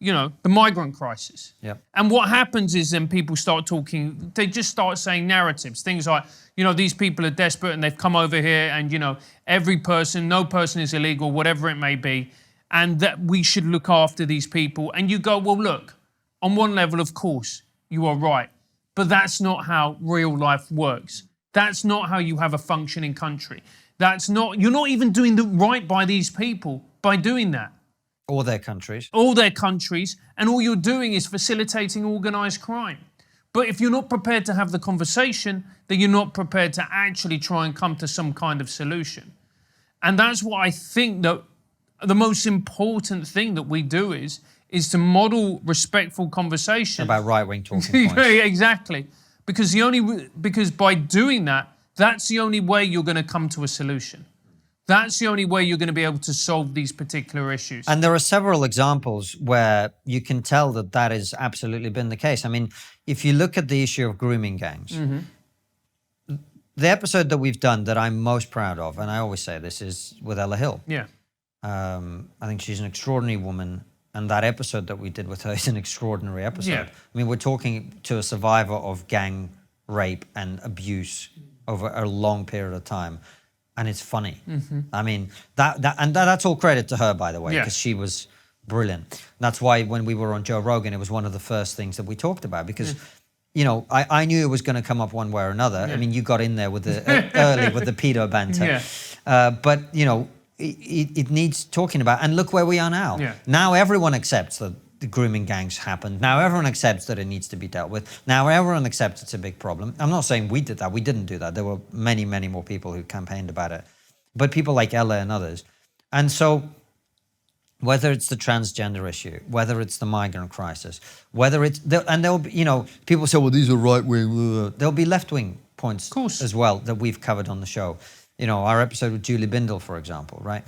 You know, the migrant crisis. Yep. And what happens is then people start talking, they just start saying narratives, things like, you know, these people are desperate and they've come over here and, you know, no person is illegal, whatever it may be, and that we should look after these people. And you go, well, look, on one level, of course, you are right, but that's not how real life works. That's not how you have a functioning country. You're not even doing the right by these people by doing that. All their countries. All their countries, and all you're doing is facilitating organised crime. But if you're not prepared to have the conversation, then you're not prepared to actually try and come to some kind of solution. And that's what I think that the most important thing that we do is to model respectful conversation. About right-wing talking points. Exactly. Because by doing that, that's the only way you're going to come to a solution. That's the only way you're going to be able to solve these particular issues. And there are several examples where you can tell that that has absolutely been the case. I mean, if you look at the issue of grooming gangs, the episode that we've done that I'm most proud of, and I always say this, is with Ella Hill. Yeah. I think she's an extraordinary woman, and that episode that we did with her is an extraordinary episode. Yeah. I mean, we're talking to a survivor of gang rape and abuse over a long period of time. And it's funny. I mean, that's all credit to her, by the way, because she was brilliant. That's why when we were on Joe Rogan, it was one of the first things that we talked about because, you know, I knew it was going to come up one way or another. I mean, you got in there with early with the pedo banter. But, you know, it needs talking about. And look where we are now. Now everyone accepts that the grooming gangs happened. Now everyone accepts that it needs to be dealt with. Now everyone accepts it's a big problem. I'm not saying we did that. We didn't do that. There were many, many more people who campaigned about it. But people like Ella and others. And so whether it's the transgender issue, whether it's the migrant crisis, whether it's, and there'll be, you know, people say, well, these are right-wing. There'll be left-wing points as well that we've covered on the show. You know, our episode with Julie Bindel, for example, right?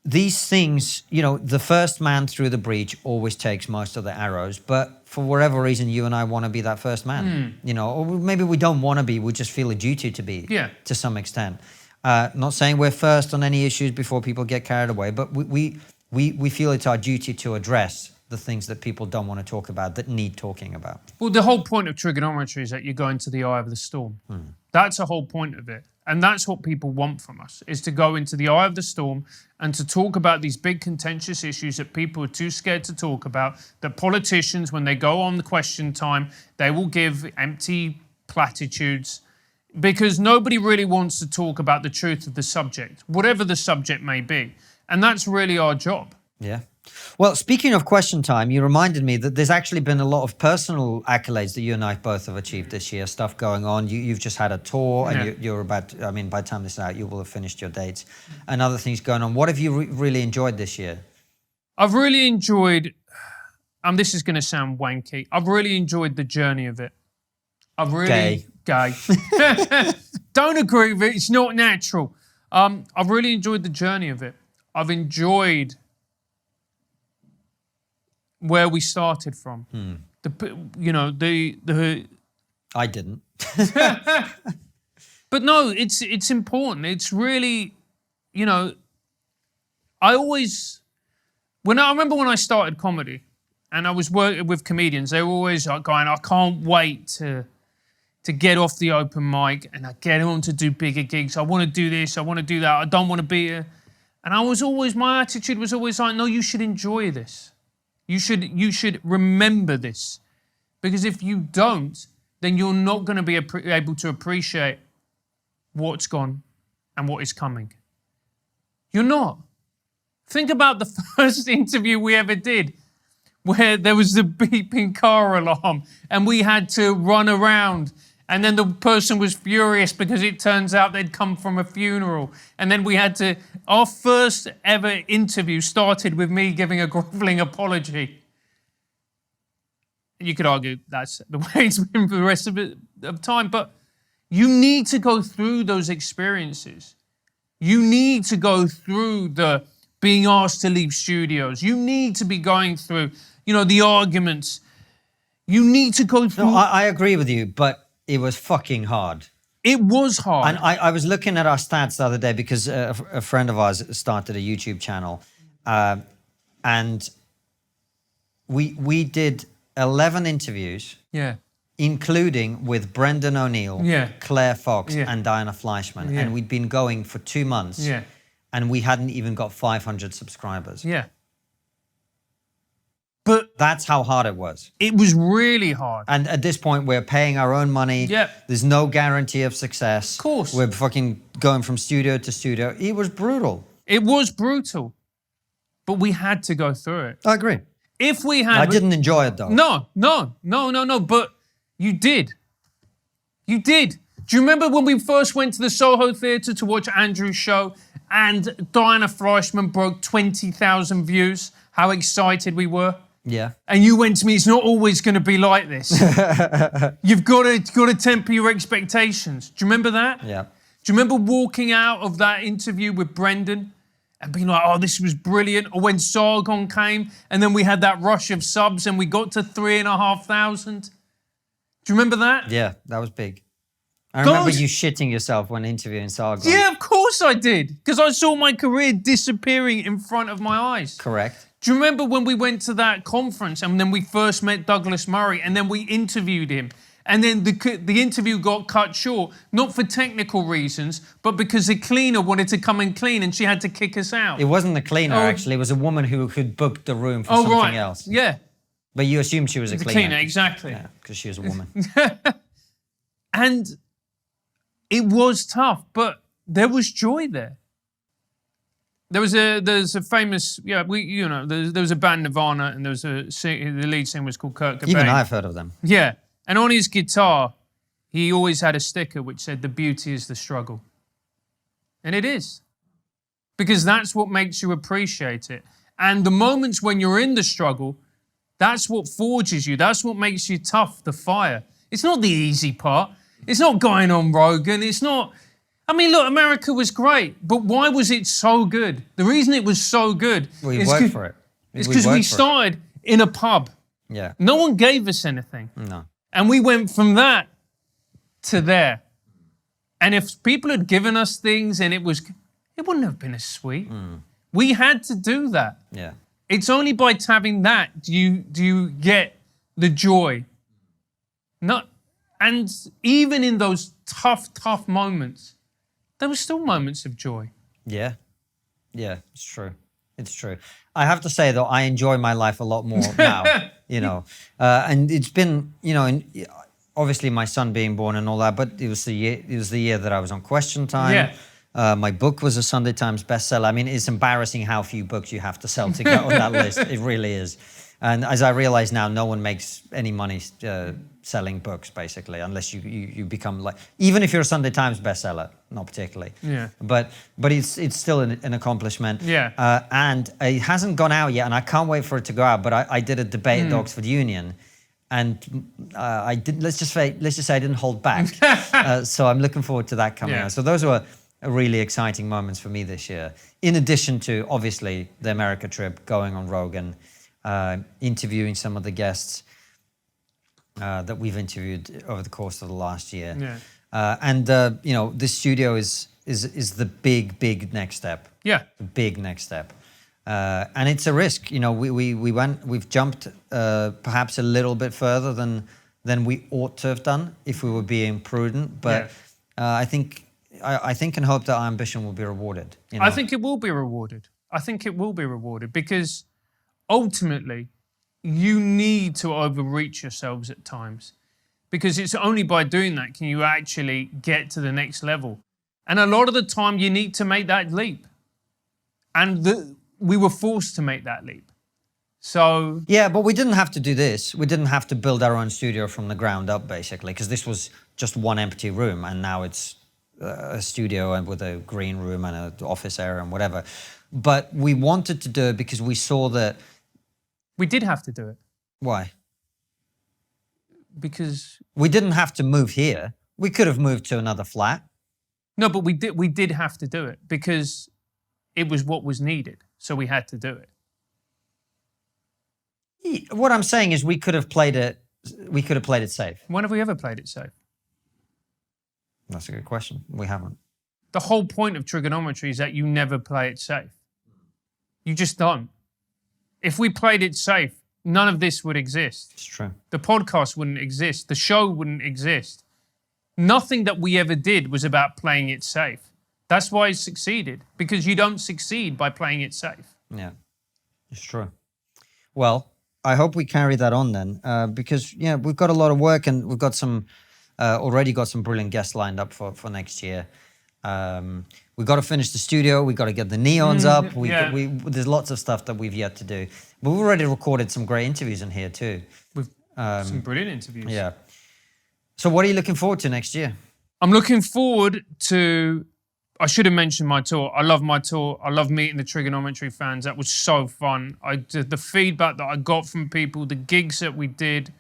These things, you know, the first man through the breach always takes most of the arrows, but for whatever reason, you and I want to be that first man, you know, or maybe we don't want to be, we just feel a duty to be to some extent. Not saying we're first on any issues before people get carried away, but we feel it's our duty to address the things that people don't want to talk about, that need talking about. Well, the whole point of trigonometry is that you go into the eye of the storm. That's the whole point of it. And that's what people want from us, is to go into the eye of the storm and to talk about these big contentious issues that people are too scared to talk about, that politicians, when they go on the question time, they will give empty platitudes because nobody really wants to talk about the truth of the subject, whatever the subject may be. And that's really our job. Yeah. Well, speaking of question time, you reminded me that there's actually been a lot of personal accolades that you and I both have achieved this year, stuff going on. You've just had a tour and you're about, I mean, by the time this is out, you will have finished your dates and other things going on. What have you really enjoyed this year? I've really enjoyed, this is going to sound wanky, I've really enjoyed the journey of it. I've really... Gay. Don't agree with it, it's not natural. I've really enjoyed the journey of it. I've enjoyed where we started from. I didn't. But no, it's important. It's really, I remember when I started comedy and I was working with comedians, they were always like going, I can't wait to get off the open mic and I get on to do bigger gigs. I want to do this, I want to do that, I don't want to be here. And my attitude was always like, no, you should enjoy this. You should remember this. Because if you don't, then you're not going to be able to appreciate what's gone and what is coming. You're not. Think about the first interview we ever did, where there was the beeping car alarm and we had to run around, and then the person was furious because it turns out they'd come from a funeral, and then our first ever interview started with me giving a groveling apology. You could argue that's the way it's been for the rest of time, but you need to go through those experiences. You need to go through the being asked to leave studios. You need to be going through, the arguments. You need to go through. No, I agree with you, but it was fucking hard. It was hard. And I was looking at our stats the other day because a friend of ours started a YouTube channel, and we did 11 interviews. Yeah. Including with Brendan O'Neill, Claire Fox, and Diana Fleischman. Yeah. And we'd been going for 2 months. Yeah. And we hadn't even got 500 subscribers. Yeah. But that's how hard it was. It was really hard. And at this point, we're paying our own money. Yeah. There's no guarantee of success. Of course. We're fucking going from studio to studio. It was brutal. It was brutal. But we had to go through it. I agree. If we had... I didn't enjoy it, though. No. But you did. You did. Do you remember when we first went to the Soho Theatre to watch Andrew's show and Diana Fleischman broke 20,000 views? How excited we were. Yeah. And you went to me, it's not always going to be like this. You've got to temper your expectations. Do you remember that? Yeah. Do you remember walking out of that interview with Brendan and being like, oh, this was brilliant? Or when Sargon came and then we had that rush of subs and we got to 3,500? Do you remember that? Yeah, that was big. I remember you shitting yourself when interviewing Sargon. Yeah, of course I did. Because I saw my career disappearing in front of my eyes. Correct. Do you remember when we went to that conference and then we first met Douglas Murray and then we interviewed him? And then the interview got cut short, not for technical reasons, but because the cleaner wanted to come and clean and she had to kick us out. It wasn't the cleaner, actually. It was a woman who had booked the room for something else. Yeah. But you assumed she was a The cleaner. cleaner, exactly. Yeah, because she was a woman. And it was tough, but there was joy there. There's a famous, there was a band Nirvana, and the lead singer was called Kurt Cobain. Even I've heard of them. Yeah, and on his guitar, he always had a sticker which said, "The beauty is the struggle," and it is, because that's what makes you appreciate it. And the moments when you're in the struggle, that's what forges you. That's what makes you tough. The fire. It's not the easy part. It's not going on Rogan. It's not. I mean, look, America was great, but why was it so good? The reason it was so good We worked for it. It's because we started in a pub. Yeah. No one gave us anything. No. And we went from that to there. And if people had given us things and it wouldn't have been as sweet. We had to do that. Yeah. It's only by having that do you get the joy. And even in those tough moments, there were still moments of joy. Yeah. Yeah, it's true. It's true. I have to say, though, I enjoy my life a lot more now, and it's been, obviously my son being born and all that, but it was the year that I was on Question Time. Yeah. My book was a Sunday Times bestseller. I mean, it's embarrassing how few books you have to sell to get on that list. It really is. And as I realize now, no one makes any money selling books, basically, unless you become like, even if you're a Sunday Times bestseller, not particularly. Yeah. But it's still an accomplishment. Yeah. And it hasn't gone out yet, and I can't wait for it to go out. But I did a debate at the Oxford Union, and I did. Let's just say I didn't hold back. So I'm looking forward to that coming out. So those were really exciting moments for me this year. In addition to, obviously, the America trip, going on Rogan, interviewing some of the guests that we've interviewed over the course of the last year. Yeah. You know, this studio is the big next step. Yeah. The big next step. And it's a risk. You know, we've jumped perhaps a little bit further than we ought to have done if we were being prudent. But I think and hope that our ambition will be rewarded. You know? I think it will be rewarded. I think it will be rewarded because ultimately you need to overreach yourselves at times, because it's only by doing that can you actually get to the next level. And a lot of the time you need to make that leap. And we were forced to make that leap. So... Yeah, but we didn't have to do this. We didn't have to build our own studio from the ground up, basically, because this was just one empty room, and now it's a studio and with a green room and an office area and whatever. But we wanted to do it because we saw that... We did have to do it. Why? Because... We didn't have to move here. We could have moved to another flat. No, but we did have to do it because it was what was needed. So we had to do it. What I'm saying is we could have played it safe. When have we ever played it safe? That's a good question. We haven't. The whole point of trigonometry is that you never play it safe. You just don't. If we played it safe, none of this would exist. It's true. The podcast wouldn't exist. The show wouldn't exist. Nothing that we ever did was about playing it safe. That's why it succeeded, because you don't succeed by playing it safe. Yeah, it's true. Well, I hope we carry that on then, because yeah, we've got a lot of work and we've got some already got some brilliant guests lined up for next year. We've got to finish the studio. We've got to get the neons up. There's lots of stuff that we've yet to do. But we've already recorded some great interviews in here too. With some brilliant interviews. Yeah. So what are you looking forward to next year? I'm looking forward to... I should have mentioned my tour. I love my tour. I love meeting the Trigonometry fans. That was so fun. The feedback that I got from people, the gigs that we did.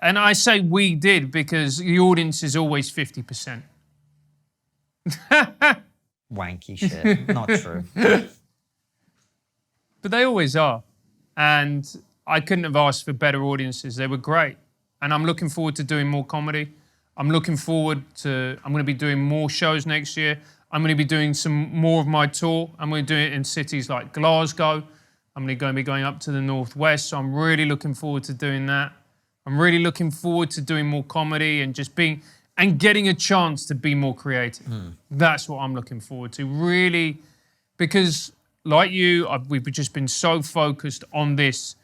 And I say we did because the audience is always 50%. Wanky shit. Not true. But they always are. And I couldn't have asked for better audiences. They were great. And I'm looking forward to doing more comedy. I'm looking forward to... I'm going to be doing more shows next year. I'm going to be doing some more of my tour. I'm going to do it in cities like Glasgow. I'm going to be going up to the northwest. So I'm really looking forward to doing that. I'm really looking forward to doing more comedy and just being... and getting a chance to be more creative. That's what I'm looking forward to, really, because like you, we've just been so focused on this,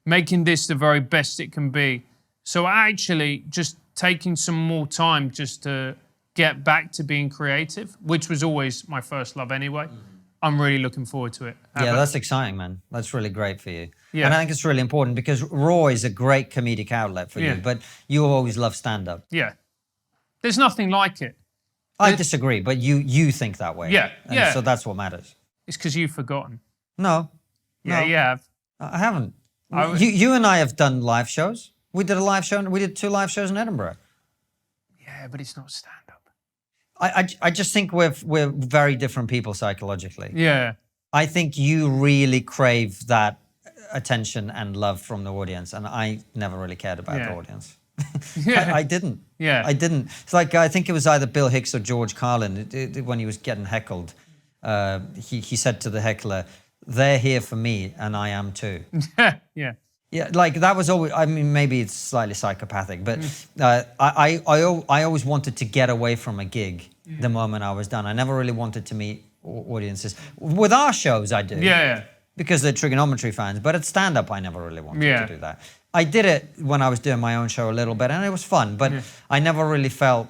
making this the very best it can be. So actually just taking some more time just to get back to being creative, which was always my first love anyway. I'm really looking forward to it. Yeah, that's exciting, man. That's really great for you. Yeah. And I think it's really important because Raw is a great comedic outlet for you, but you always love stand-up. Yeah. There's nothing like it. I disagree, but you think that way. Yeah, and so that's what matters. It's because you've forgotten. No. Yeah, no, you have. I haven't. You and I have done live shows. We did a live show. We did 2 live shows in Edinburgh. Yeah, but it's not stand-up. I just think we're very different people psychologically. Yeah. I think you really crave that attention and love from the audience, and I never really cared about the audience. Yeah. I didn't. Yeah. I didn't. It's like, I think it was either Bill Hicks or George Carlin when he was getting heckled. He said to the heckler, "They're here for me, and I am too." Yeah. Yeah, like that was always, I mean, maybe it's slightly psychopathic, but I always wanted to get away from a gig the moment I was done. I never really wanted to meet audiences. With our shows, I do. Yeah. Because they're Trigonometry fans, but at stand-up, I never really wanted to do that. I did it when I was doing my own show a little bit, and it was fun, but I never really felt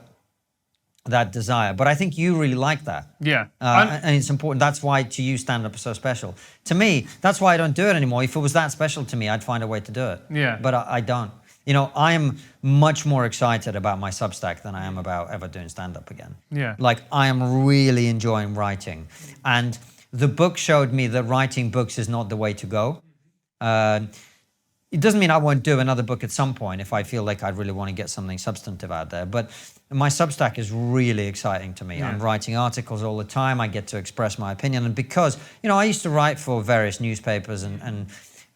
that desire. But I think you really like that. Yeah. And it's important. That's why to you stand-up is so special. To me, that's why I don't do it anymore. If it was that special to me, I'd find a way to do it. Yeah. But I don't. You know, I am much more excited about my Substack than I am about ever doing stand-up again. Yeah. Like, I am really enjoying writing. And the book showed me that writing books is not the way to go. it doesn't mean I won't do another book at some point if I feel like I really want to get something substantive out there. But my Substack is really exciting to me. Yeah. I'm writing articles all the time. I get to express my opinion. And because, I used to write for various newspapers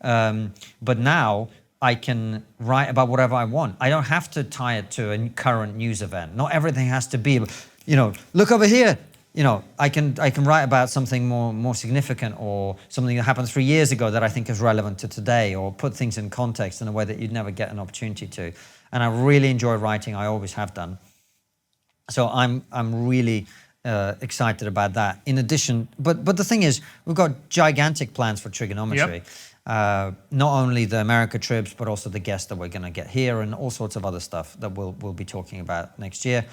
but now I can write about whatever I want. I don't have to tie it to a current news event. Not everything has to be, look over here. I can write about something more significant, or something that happened 3 years ago that I think is relevant to today, or put things in context in a way that you'd never get an opportunity to. And I really enjoy writing. I always have done. So I'm really excited about that. In addition, but the thing is, we've got gigantic plans for Triggernometry. Yep. Not only the America trips, but also the guests that we're going to get here, and all sorts of other stuff that we'll be talking about next year.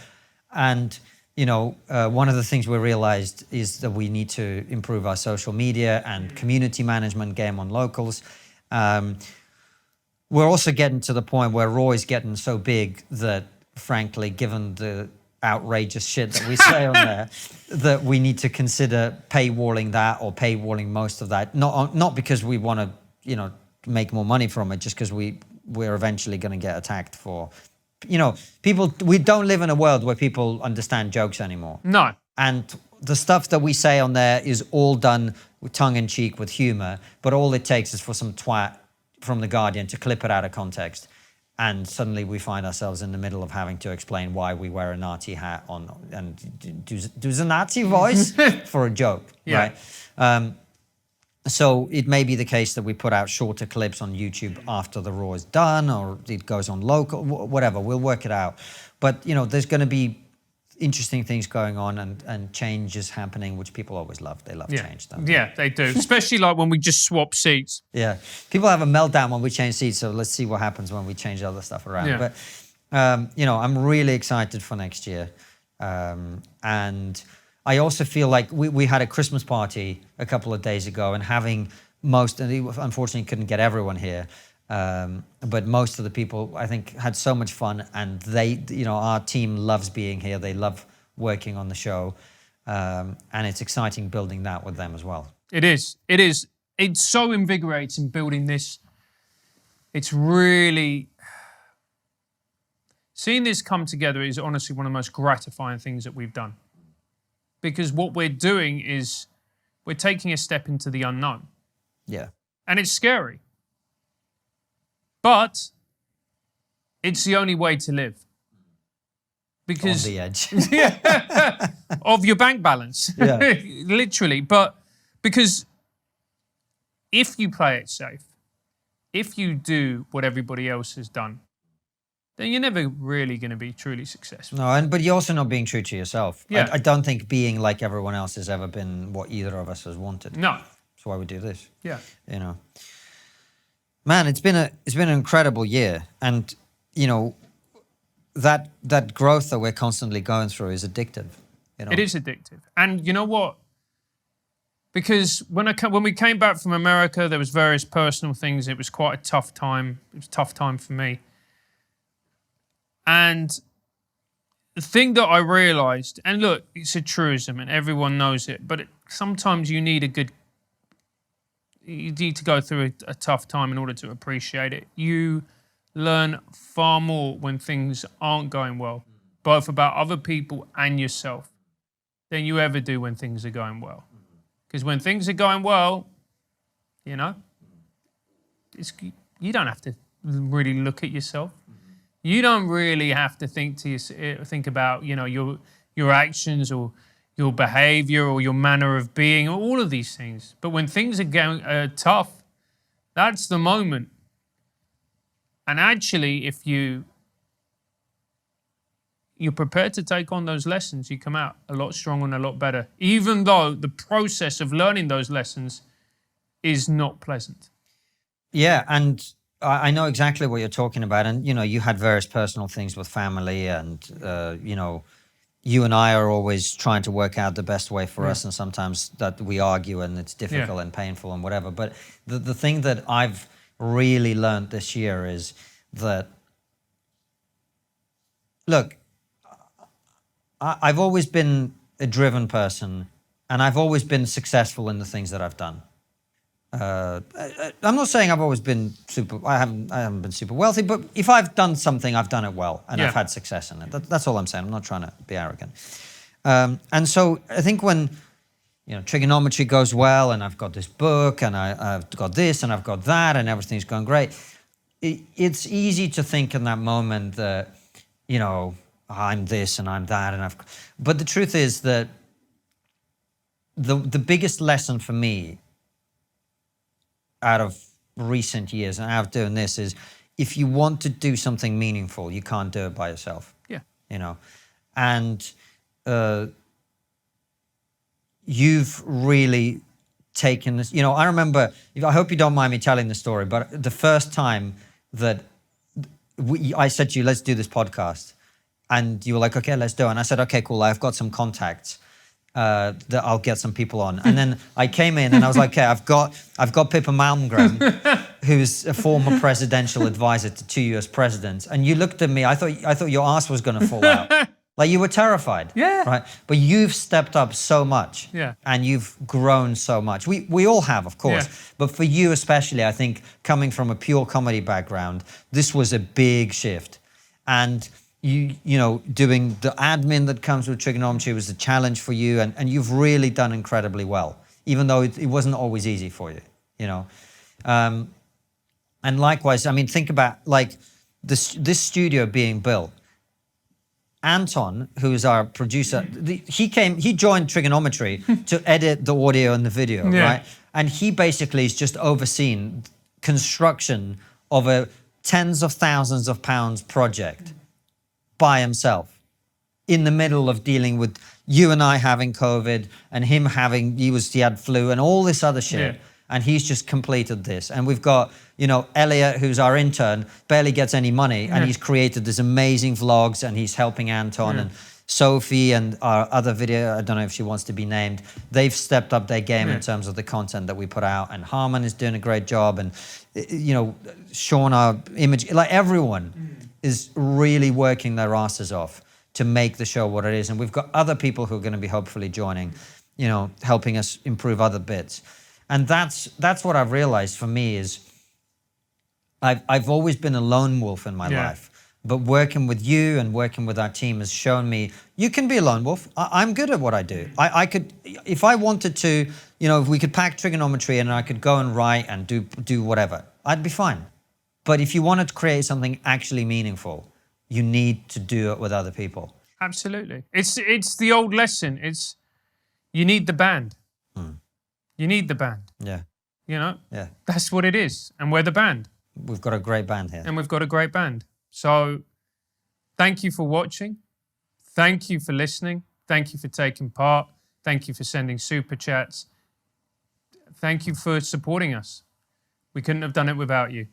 And one of the things we realized is that we need to improve our social media and community management game on locals. We're also getting to the point where Raw is getting so big that, frankly, given the outrageous shit that we say on there, that we need to consider paywalling that, or paywalling most of that. Not because we want to, make more money from it, just because we're eventually going to get attacked for. People, we don't live in a world where people understand jokes anymore. No. And the stuff that we say on there is all done with tongue-in-cheek, with humor, but all it takes is for some twat from The Guardian to clip it out of context, and suddenly we find ourselves in the middle of having to explain why we wear a Nazi hat on and do the Nazi voice for a joke, yeah. Right? So it may be the case that we put out shorter clips on YouTube after the Raw is done, or it goes on local, whatever. We'll work it out. But, there's going to be interesting things going on, and changes happening, which people always love. They love change, don't they? Yeah, they do. Especially like when we just swap seats. Yeah. People have a meltdown when we change seats, so let's see what happens when we change other stuff around. Yeah. But, I'm really excited for next year. And I also feel like we had a Christmas party a couple of days ago, and having unfortunately couldn't get everyone here, but most of the people, I think, had so much fun, and our team loves being here. They love working on the show, and it's exciting building that with them as well. It is. It's so invigorating building this. It's really... Seeing this come together is honestly one of the most gratifying things that we've done. Because what we're doing is we're taking a step into the unknown. Yeah. And it's scary. But it's the only way to live. Because on the edge. yeah, of your bank balance. Yeah. Literally. But because if you play it safe, if you do what everybody else has done, then you're never really going to be truly successful. No, but you're also not being true to yourself. Yeah. I don't think being like everyone else has ever been what either of us has wanted. No. That's why we do this. Yeah. Man, it's been an incredible year, and that growth that we're constantly going through is addictive. It is addictive, and you know what? Because when we came back from America, there was various personal things. It was quite a tough time. It was a tough time for me. And the thing that I realized, and look, it's a truism and everyone knows it, but sometimes you need to go through a tough time in order to appreciate it. You learn far more when things aren't going well, both about other people and yourself, than you ever do when things are going well. Because when things are going well, you don't have to really look at yourself. You don't really have to think about your actions or your behavior or your manner of being, or all of these things. But when things are going tough, that's the moment. And actually, if you're prepared to take on those lessons, you come out a lot stronger and a lot better, even though the process of learning those lessons is not pleasant. Yeah, and I know exactly what you're talking about. And, you had various personal things with family, and, you and I are always trying to work out the best way for us. And sometimes that we argue, and it's difficult and painful and whatever. But the thing that I've really learned this year is that, look, I've always been a driven person, and I've always been successful in the things that I've done. I'm not saying I've always been super. I haven't been super wealthy, but if I've done something, I've done it well, and I've had success in it. That's all I'm saying. I'm not trying to be arrogant. And so I think when trigonometry goes well, and I've got this book, and I've got this, and I've got that, and everything's going great. It's easy to think in that moment that I'm this and I'm that, but the truth is that the biggest lesson for me out of recent years and out of doing this is, if you want to do something meaningful, you can't do it by yourself. Yeah. And you've really taken this. I remember, I hope you don't mind me telling the story, but the first time that I said to you, let's do this podcast, and you were like, okay, let's do it. And I said, okay, cool, I've got some contacts that I'll get some people on. And then I came in and I was like, okay, I've got Pippa Malmgren, who's a former presidential advisor to 2 US presidents. And you looked at me, I thought your ass was going to fall out. Like, you were terrified. Yeah. Right. But you've stepped up so much. Yeah. And you've grown so much. We all have, of course. Yeah. But for you especially, I think, coming from a pure comedy background, this was a big shift. And doing the admin that comes with trigonometry was a challenge for you, and you've really done incredibly well, even though it wasn't always easy for you, And likewise, I mean, think about like this studio being built. Anton, who's our producer, he joined trigonometry to edit the audio and the video, right? And he basically has just overseen construction of a tens of thousands of pounds project by himself, in the middle of dealing with you and I having COVID, and him he had flu and all this other shit. Yeah. And he's just completed this. And we've got, Elliot, who's our intern, barely gets any money, and he's created this amazing vlogs, and he's helping Anton. And Sophie and our other video, I don't know if she wants to be named, they've stepped up their game in terms of the content that we put out. And Harman is doing a great job. And, Sean, our image, like everyone is really working their asses off to make the show what it is. And we've got other people who are going to be hopefully joining, helping us improve other bits. And that's what I've realized for me is I've always been a lone wolf in my life. But working with you and working with our team has shown me you can be a lone wolf. I'm good at what I do. I could, if I wanted to, if we could pack trigonometry and I could go and write and do whatever, I'd be fine. But if you wanted to create something actually meaningful, you need to do it with other people. Absolutely. It's the old lesson. You need the band. You need the band. Yeah. Yeah. That's what it is. And we're the band. We've got a great band here. And we've got a great band. So thank you for watching. Thank you for listening. Thank you for taking part. Thank you for sending super chats. Thank you for supporting us. We couldn't have done it without you.